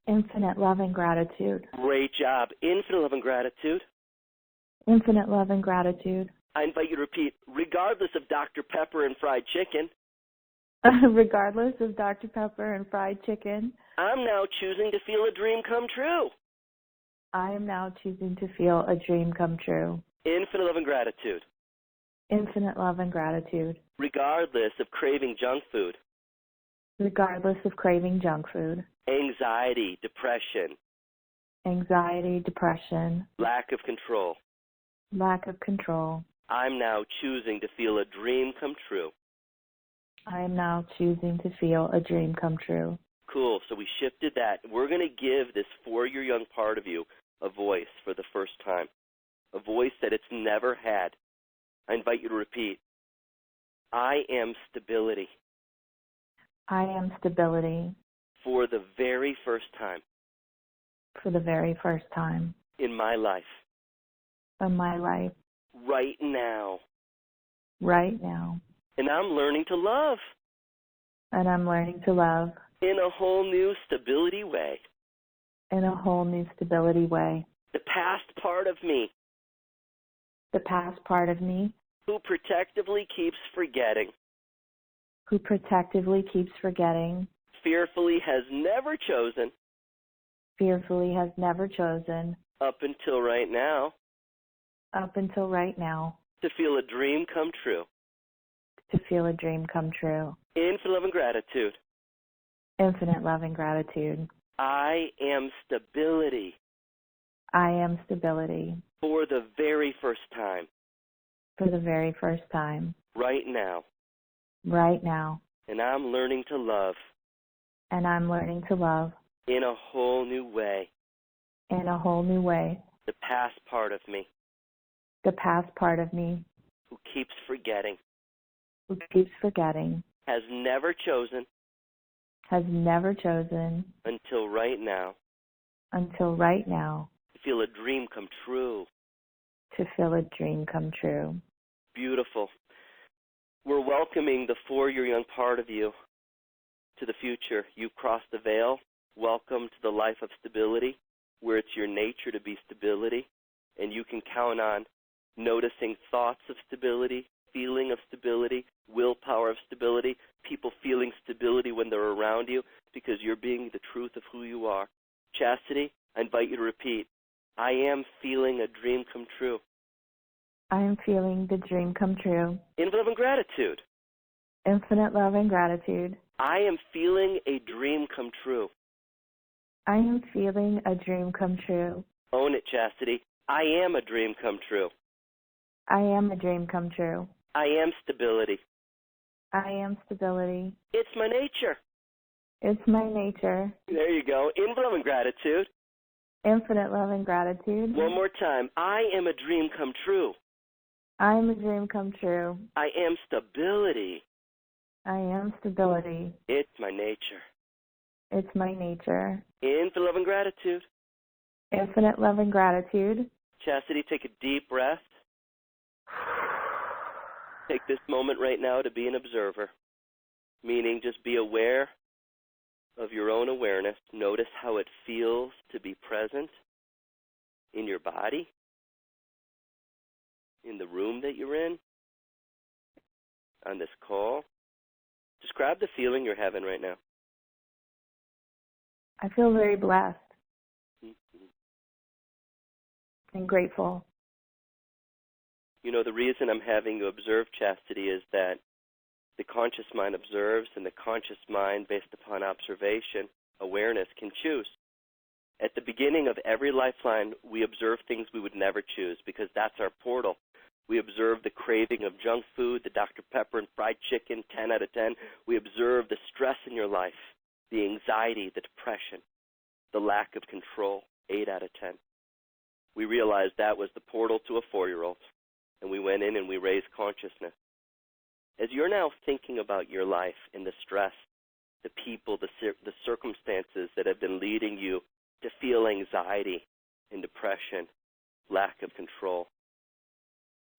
C: Infinite love and gratitude.
B: Great job. Infinite love and gratitude.
C: Infinite love and gratitude.
B: I invite you to repeat, regardless of Dr. Pepper and fried chicken.
C: Regardless of Dr. Pepper and fried chicken.
B: I'm now choosing to feel a dream come true.
C: I am now choosing to feel a dream come true.
B: Infinite love and gratitude.
C: Infinite love and gratitude.
B: Regardless of craving junk food.
C: Regardless of craving junk food.
B: Anxiety, depression.
C: Anxiety, depression.
B: Lack of control.
C: Lack of control.
B: I'm now choosing to feel a dream come true.
C: I am now choosing to feel a dream come true.
B: Cool. So we shifted that. We're going to give this 4-year young part of you a voice for the first time, a voice that it's never had. I invite you to repeat, I am stability.
C: I am stability.
B: For the very first time.
C: For the very first time.
B: In my life.
C: In my life.
B: Right now.
C: Right now.
B: And I'm learning to love.
C: And I'm learning to love.
B: In a whole new stability way.
C: In a whole new stability way.
B: The past part of me.
C: The past part of me.
B: Who protectively keeps forgetting.
C: Who protectively keeps forgetting.
B: Fearfully has never chosen.
C: Fearfully has never chosen.
B: Up until right now.
C: Up until right now.
B: To feel a dream come true.
C: To feel a dream come true.
B: Infinite love and gratitude.
C: Infinite love and gratitude.
B: I am stability.
C: I am stability.
B: For the very first time.
C: For the very first time.
B: Right now.
C: Right now.
B: And I'm learning to love.
C: And I'm learning to love.
B: In a whole new way.
C: In a whole new way.
B: The past part of me.
C: The past part of me.
B: Who keeps forgetting.
C: Who keeps forgetting.
B: Has never chosen.
C: Has never chosen.
B: Until right now.
C: Until right now.
B: To feel a dream come true.
C: To feel a dream come true.
B: Beautiful. We're welcoming the 4-year young part of you to the future. You've crossed the veil. Welcome to the life of stability, where it's your nature to be stability, and you can count on noticing thoughts of stability, feeling of stability, willpower of stability, people feeling stability when they're around you because you're being the truth of who you are. Chastity, I invite you to repeat, I am feeling a dream come true.
C: I am feeling the dream come true.
B: Infinite love and gratitude.
C: Infinite love and gratitude.
B: I am feeling a dream come true.
C: I am feeling a dream come true.
B: Own it, Chastity. I am a dream come true.
C: I am a dream come true.
B: I am stability.
C: I am stability.
B: It's my nature.
C: It's my nature.
B: There you go. Infinite love and gratitude.
C: Infinite love and gratitude.
B: One more time. I am a dream come true.
C: I am a dream come true.
B: I am stability.
C: I am stability.
B: It's my nature.
C: It's my nature.
B: Infinite love and gratitude.
C: Infinite love and gratitude.
B: Chastity, take a deep breath. Take this moment right now to be an observer, meaning just be aware of your own awareness. Notice how it feels to be present in your body, in the room that you're in, on this call. Describe the feeling you're having right now.
C: I feel very blessed
B: Mm-hmm.
C: and grateful.
B: You know, the reason I'm having you observe, Chastity, is that the conscious mind observes, and the conscious mind, based upon observation, awareness, can choose. At the beginning of every lifeline, we observe things we would never choose because that's our portal. We observe the craving of junk food, the Dr. Pepper and fried chicken, 10 out of 10. We observe the stress in your life, the anxiety, the depression, the lack of control, 8 out of 10. We realized that was the portal to a 4-year-old, and we went in and we raised consciousness. As you're now thinking about your life and the stress, the people, the circumstances that have been leading you to feel anxiety and depression, lack of control,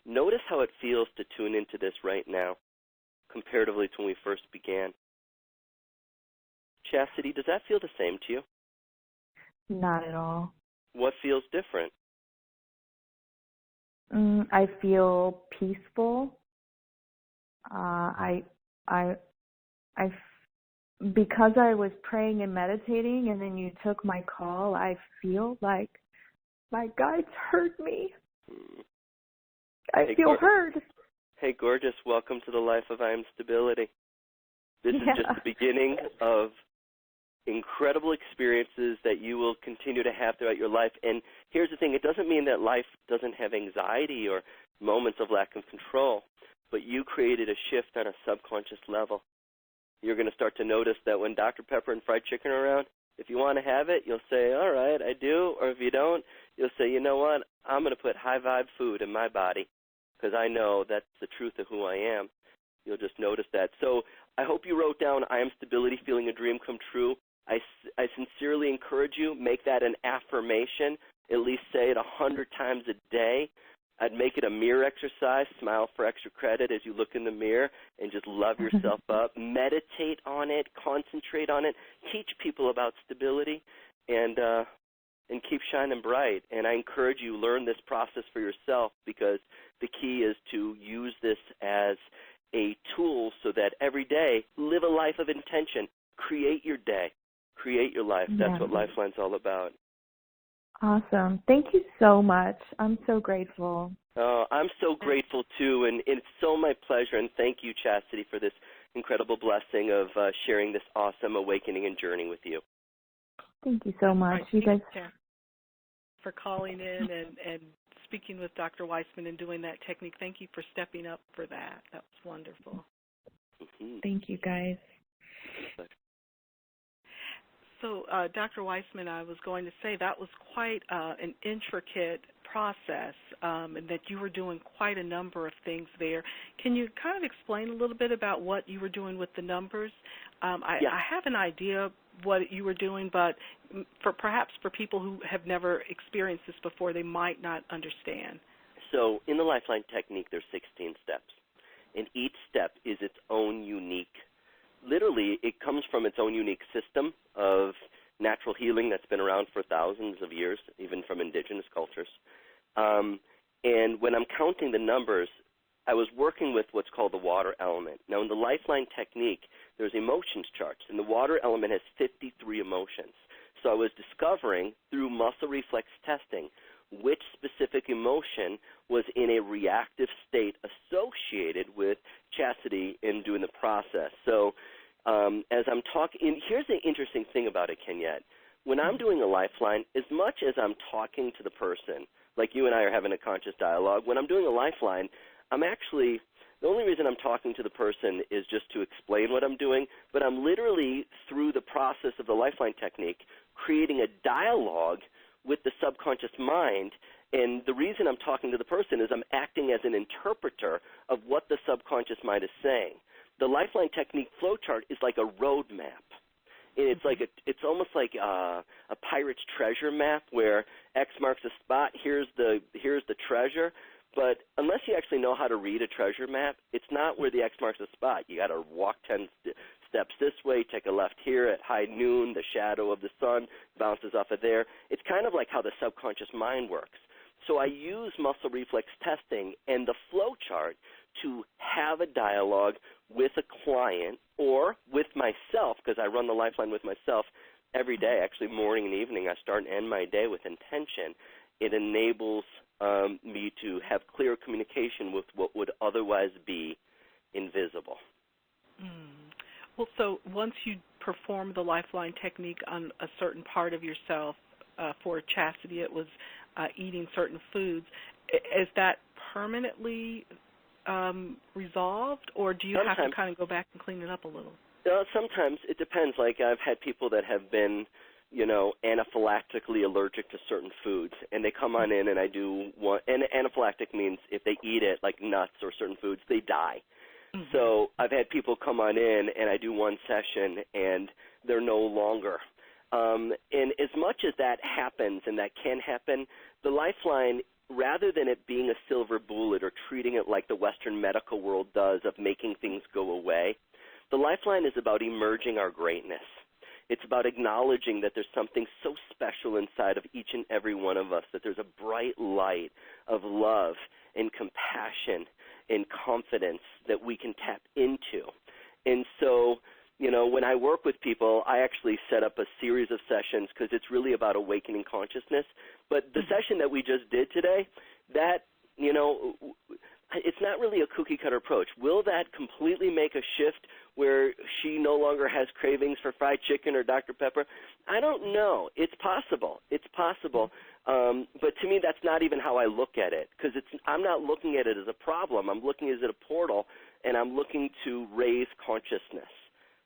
B: notice how it feels to tune into this right now, comparatively to when we first began. Chastity, does that feel the same to you?
C: Not at all.
B: What feels different?
C: I feel peaceful. Because I was praying and meditating, and then you took my call, I feel like my guides heard me. I feel heard.
B: Hey, gorgeous. Welcome to the life of I Am Stability. This is just the beginning of incredible experiences that you will continue to have throughout your life. And here's the thing. It doesn't mean that life doesn't have anxiety or moments of lack of control, but you created a shift on a subconscious level. You're going to start to notice that when Dr. Pepper and fried chicken are around, if you want to have it, you'll say, all right, I do. Or if you don't, you'll say, you know what, I'm going to put high-vibe food in my body because I know that's the truth of who I am. You'll just notice that. So I hope you wrote down, I am stability, feeling a dream come true. I sincerely encourage you, make that an affirmation. At least say it 100 times a day. I'd make it a mirror exercise, smile for extra credit as you look in the mirror, and just love yourself up. Meditate on it, concentrate on it, teach people about stability, and keep shining bright. And I encourage you, learn this process for yourself because the key is to use this as a tool so that every day, live a life of intention. Create your day. Create your life. That's what Lifeline's all about.
C: Awesome. Thank you so much. I'm so grateful.
B: I'm so grateful, too, and it's so my pleasure, and thank you, Chastity, for this incredible blessing of sharing this awesome awakening and journey with you.
C: Thank you so much.
A: Right.
C: You guys.
A: For calling in and speaking with Dr. Weissman and doing that technique. Thank you for stepping up for that. That was wonderful.
B: Mm-hmm.
C: Thank you, guys.
A: So, Dr. Weissman, I was going to say that was quite an intricate process and that you were doing quite a number of things there. Can you kind of explain a little bit about what you were doing with the numbers? I have an idea what you were doing, but perhaps for people who have never experienced this before, they might not understand.
B: So in the Lifeline technique, there's 16 steps, and each step is its own unique. Literally, it comes from its own unique system of natural healing that's been around for thousands of years, even from indigenous cultures. And when I'm counting the numbers, I was working with what's called the water element. Now, in the Lifeline technique, there's emotions charts, and the water element has 53 emotions. So I was discovering through muscle reflex testing which specific emotion was in a reactive state associated with chastity in doing the process. So as I'm talking, here's the interesting thing about it, Kenyette. When I'm doing a Lifeline, as much as I'm talking to the person, like you and I are having a conscious dialogue, when I'm doing a Lifeline, I'm actually, the only reason I'm talking to the person is just to explain what I'm doing, but I'm literally, through the process of the Lifeline technique, creating a dialogue with the subconscious mind, and the reason I'm talking to the person is I'm acting as an interpreter of what the subconscious mind is saying. The Lifeline technique flowchart is like a road map. And it's almost like a pirate's treasure map where X marks a spot, here's the treasure. But unless you actually know how to read a treasure map, it's not where the X marks a spot. You got to walk 10 steps this way, take a left here at high noon, the shadow of the sun bounces off of there. It's kind of like how the subconscious mind works. So I use muscle reflex testing and the flow chart to have a dialogue with a client or with myself, because I run the Lifeline with myself every day, actually morning and evening. I start and end my day with intention. It enables me to have clear communication with what would otherwise be invisible.
A: Well, so once you perform the Lifeline technique on a certain part of yourself, for chastity it was eating certain foods, is that permanently resolved, or do you have to kind of go back and clean it up a little?
B: Sometimes it depends. Like I've had people that have been, anaphylactically allergic to certain foods, and they come on in and I do one, and anaphylactic means if they eat it, like nuts or certain foods, they die. Mm-hmm. So I've had people come on in and I do one session and they're no longer. And as much as that happens, and that can happen, the Lifeline, rather than it being a silver bullet or treating it like the Western medical world does of making things go away, the Lifeline is about emerging our greatness. It's about acknowledging that there's something so special inside of each and every one of us, that there's a bright light of love and compassion and confidence that we can tap into. And so, when I work with people, I actually set up a series of sessions because it's really about awakening consciousness. But the session that we just did today, that, it's not really a cookie-cutter approach. Will that completely make a shift where she no longer has cravings for fried chicken or Dr. Pepper? I don't know. It's possible. It's possible. But to me, that's not even how I look at it, because I'm not looking at it as a problem. I'm looking at it as a portal, and I'm looking to raise consciousness.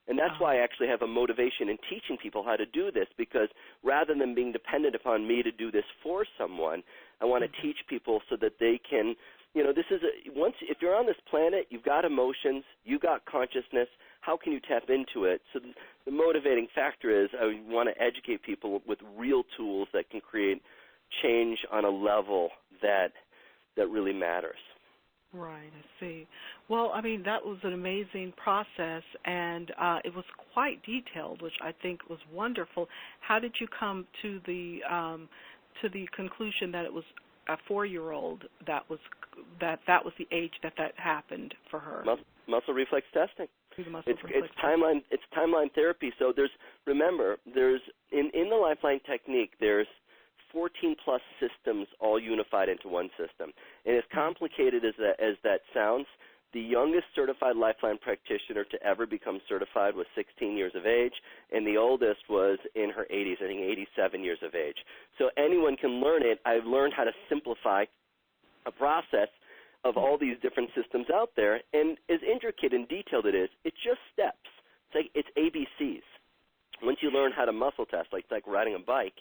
B: And that's why I actually have a motivation in teaching people how to do this, because rather than being dependent upon me to do this for someone, I want to teach people so that they can, if you're on this planet, you've got emotions, you've got consciousness, how can you tap into it? So the motivating factor is I want to educate people with real tools that can create change on a level that really matters.
A: Right, I see. Well, that was an amazing process, and it was quite detailed, which I think was wonderful. How did you come to the conclusion that it was a 4-year-old that was the age that happened for her?
B: Muscle reflex testing.
A: It's
B: timeline therapy. So there's in the Lifeline technique, there's 14-plus systems all unified into one system. And as complicated as that sounds, The youngest certified Lifeline practitioner to ever become certified was 16 years of age, and the oldest was in her 80s, I think 87 years of age. So anyone can learn it. I've learned how to simplify a process of all these different systems out there, and as intricate and detailed it is, it's just steps. It's ABCs. Once you learn how to muscle test, like riding a bike,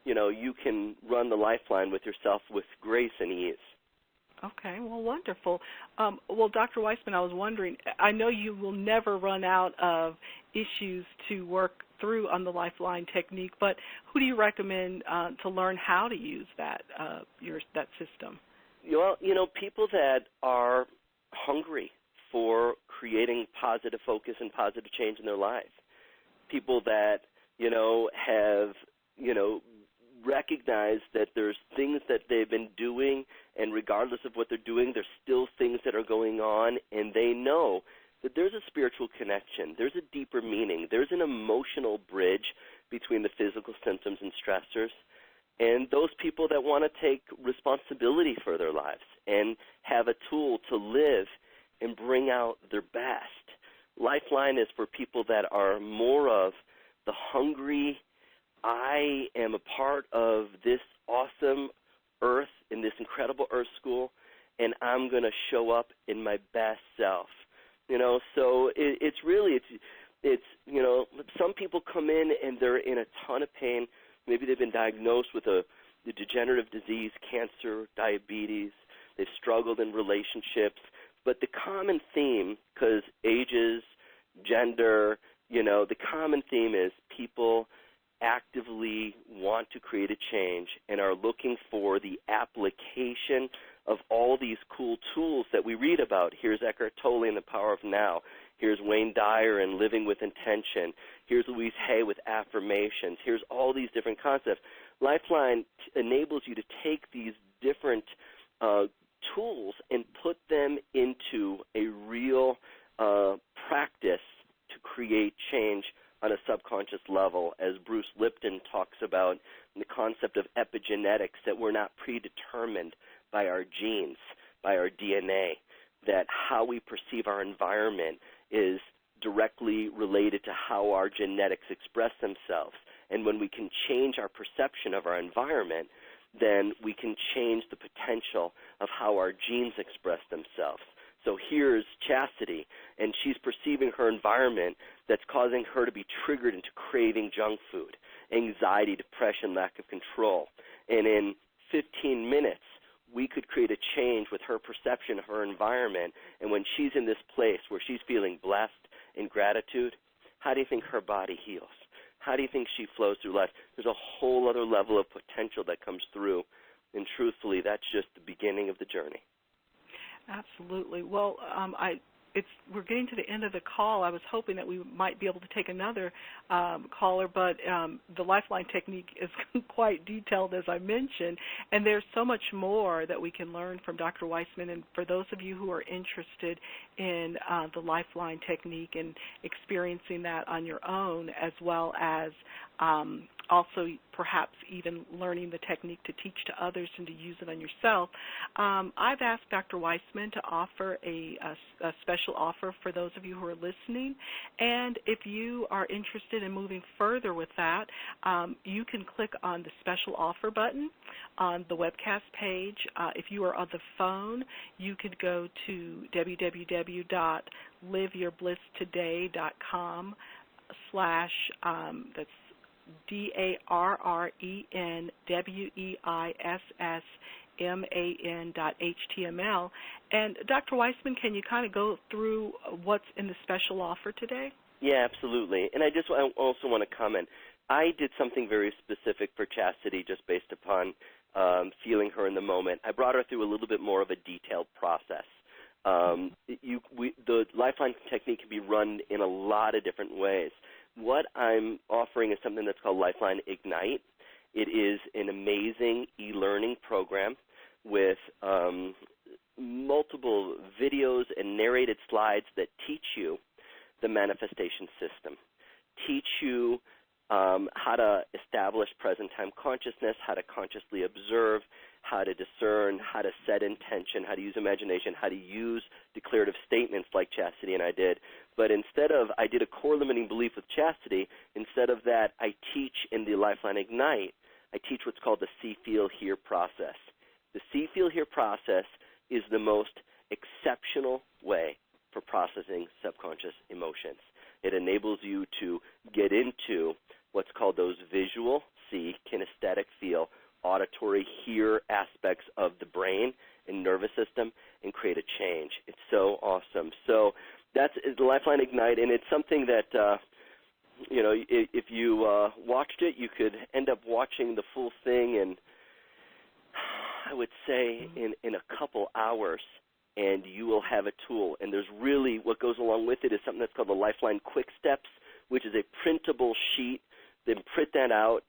B: you can run the Lifeline with yourself with grace and ease.
A: Okay, well, wonderful. Well, Dr. Weissman, I was wondering, I know you will never run out of issues to work through on the Lifeline technique, but who do you recommend to learn how to use that system?
B: Well, people that are hungry for creating positive focus and positive change in their life, people that, have, recognized that there's things that they've been doing, and regardless of what they're doing, there's still things that are going on, and they know that there's a spiritual connection, there's a deeper meaning, there's an emotional bridge between the physical symptoms and stressors, and those people that want to take responsibility for their lives and have a tool to live and bring out their best. Lifeline is for people that are more of the hungry, I am a part of this awesome earth, in this incredible earth school, and I'm going to show up in my best self. So it's some people come in and they're in a ton of pain. Maybe they've been diagnosed with a degenerative disease, cancer, diabetes. They've struggled in relationships. But the common theme, because ages, gender, the common theme is people actively want to create a change and are looking for the application of all these cool tools that we read about. Here's Eckhart Tolle in The Power of Now. Here's Wayne Dyer in Living with Intention. Here's Louise Hay with affirmations. Here's all these different concepts. Lifeline enables you to take these different tools and put them into a real practice to create change on a subconscious level, as Bruce Lipton talks about in the concept of epigenetics, that we're not predetermined by our genes, by our DNA, that how we perceive our environment is directly related to how our genetics express themselves. And when we can change our perception of our environment, then we can change the potential of how our genes express themselves. So here's Chastity, and she's perceiving her environment that's causing her to be triggered into craving junk food, anxiety, depression, lack of control. And in 15 minutes, we could create a change with her perception of her environment. And when she's in this place where she's feeling blessed in gratitude, how do you think her body heals? How do you think she flows through life? There's a whole other level of potential that comes through. And truthfully, that's just the beginning of the journey.
A: Absolutely. Well, we're getting to the end of the call. I was hoping that we might be able to take another caller, but the Lifeline technique is quite detailed, as I mentioned, and there's so much more that we can learn from Dr. Weissman. And for those of you who are interested in the Lifeline technique and experiencing that on your own, as well as also perhaps even learning the technique to teach to others and to use it on yourself, I've asked Dr. Weissman to offer a special offer for those of you who are listening. And if you are interested in moving further with that, you can click on the special offer button on the webcast page. If you are on the phone, you could go to www.liveyourblisstoday.com/ that's DarrenWeissman.html. And Dr. Weissman, can you kind of go through what's in the special offer today?
B: Yeah, absolutely. And I also want to comment. I did something very specific for Chastity just based upon feeling her in the moment. I brought her through a little bit more of a detailed process. The Lifeline technique can be run in a lot of different ways. What I'm offering is something that's called Lifeline Ignite. It is an amazing e-learning program with multiple videos and narrated slides that teach you the manifestation system, teach you how to establish present-time consciousness, how to consciously observe, how to discern, how to set intention, how to use imagination, how to use declarative statements like Chastity and I did. But I did a core limiting belief with Chastity. Instead of that, I teach in the Lifeline Ignite, I teach what's called the See, Feel, Hear process. The See, Feel, Hear process is the most exceptional way for processing subconscious emotions. It enables you to get into what's called those visual, see, kinesthetic, feel, auditory, hear aspects of the brain and nervous system and create a change. It's so awesome. So that's the Lifeline Ignite, and it's something that, if you watched it, you could end up watching the full thing in, I would say, in a couple hours, and you will have a tool. And there's really, what goes along with it is something that's called the Lifeline Quick Steps, which is a printable sheet. Then print that out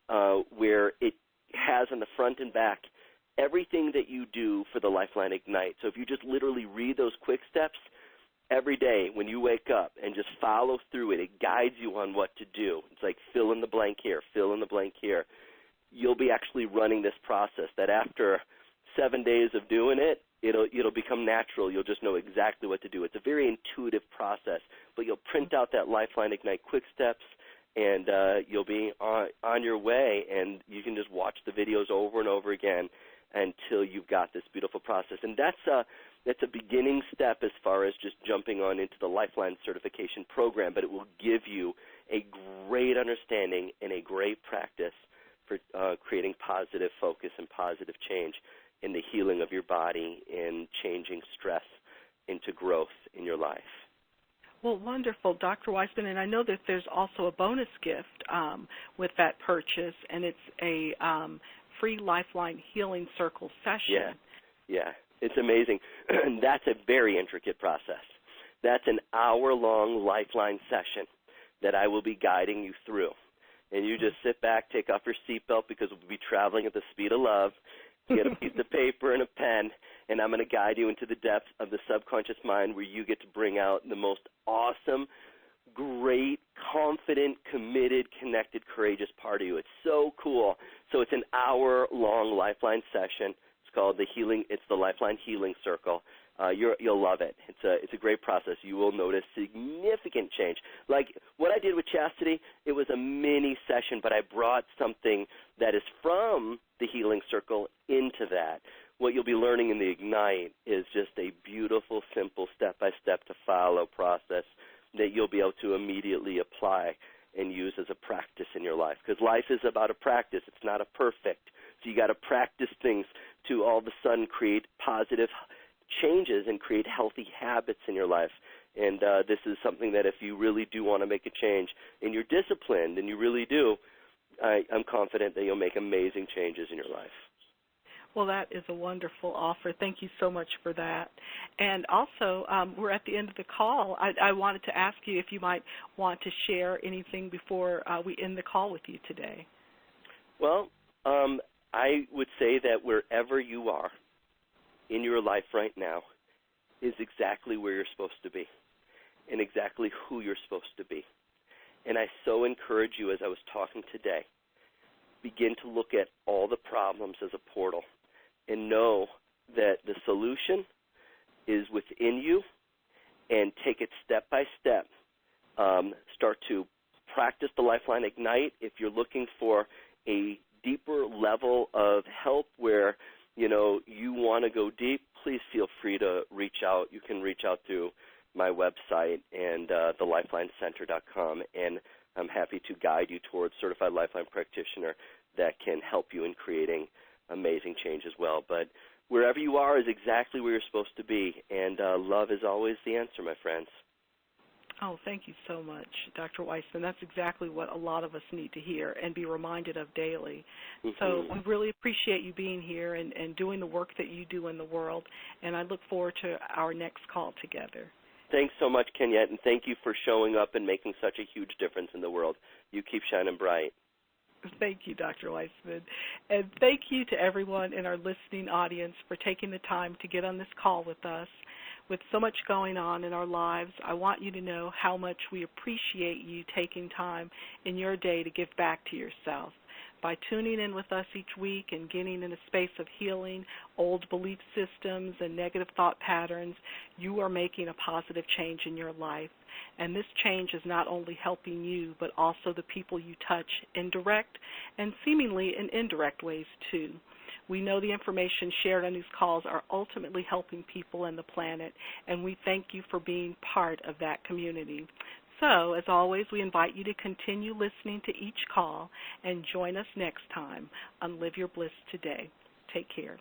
B: where it has on the front and back everything that you do for the Lifeline Ignite. So if you just literally read those quick steps every day when you wake up and just follow through it, it guides you on what to do. It's like fill in the blank here, fill in the blank here. You'll be actually running this process that after 7 days of doing it, it'll become natural. You'll just know exactly what to do. It's a very intuitive process, but you'll print out that Lifeline Ignite quick steps, and you'll be on your way, and you can just watch the videos over and over again until you've got this beautiful process. And that's a beginning step as far as just jumping on into the Lifeline certification program, but it will give you a great understanding and a great practice for creating positive focus and positive change in the healing of your body and changing stress into growth in your life.
A: Well, wonderful, Dr. Weissman, and I know that there's also a bonus gift with that purchase, and it's a free Lifeline Healing Circle session.
B: Yeah, it's amazing. That's a very intricate process. That's an hour-long Lifeline session that I will be guiding you through. And you just sit back, take off your seatbelt, because we'll be traveling at the speed of love. Get a piece of paper and a pen, and I'm going to guide you into the depths of the subconscious mind where you get to bring out the most awesome, great, confident, committed, connected, courageous part of you. It's so cool. So it's an hour-long Lifeline session. It's called the Lifeline Healing Circle. You'll love it. It's a great process. You will notice significant change. Like what I did with Chastity, it was a mini session, but I brought something that is from the Healing Circle into that. What you'll be learning in the Ignite is just a beautiful, simple, step-by-step to follow process that you'll be able to immediately apply and use as a practice in your life. Because life is about a practice. It's not a perfect. So you got to practice things to all of a sudden create positive changes and create healthy habits in your life. And this is something that if you really do want to make a change and you're disciplined and you really do, I'm confident that you'll make amazing changes in your life.
A: Well, that is a wonderful offer. Thank you so much for that. And also, we're at the end of the call. I wanted to ask you if you might want to share anything before we end the call with you today.
B: Well, I would say that wherever you are in your life right now is exactly where you're supposed to be and exactly who you're supposed to be. And I so encourage you, as I was talking today, begin to look at all the problems as a portal and know that the solution is within you, and take it step by step. Start to practice the Lifeline Ignite. If you're looking for a deeper level of help where you want to go deep, please feel free to reach out. You can reach out through my website and thelifelinecenter.com, and I'm happy to guide you towards certified Lifeline practitioner that can help you in creating amazing change as well. But wherever you are is exactly where you're supposed to be, and love is always the answer, my friends.
A: Oh, thank you so much, Dr. Weissman. That's exactly what a lot of us need to hear and be reminded of daily.
B: Mm-hmm.
A: So we really appreciate you being here and doing the work that you do in the world, and I look forward to our next call together.
B: Thanks so much, Kenyette, and thank you for showing up and making such a huge difference in the world. You keep shining bright.
A: Thank you, Dr. Weissman. And thank you to everyone in our listening audience for taking the time to get on this call with us. With so much going on in our lives, I want you to know how much we appreciate you taking time in your day to give back to yourself. By tuning in with us each week and getting in a space of healing old belief systems and negative thought patterns, you are making a positive change in your life. And this change is not only helping you, but also the people you touch in direct and seemingly in indirect ways too. We know the information shared on these calls are ultimately helping people and the planet, and we thank you for being part of that community. So, as always, we invite you to continue listening to each call and join us next time on Live Your Bliss Today. Take care.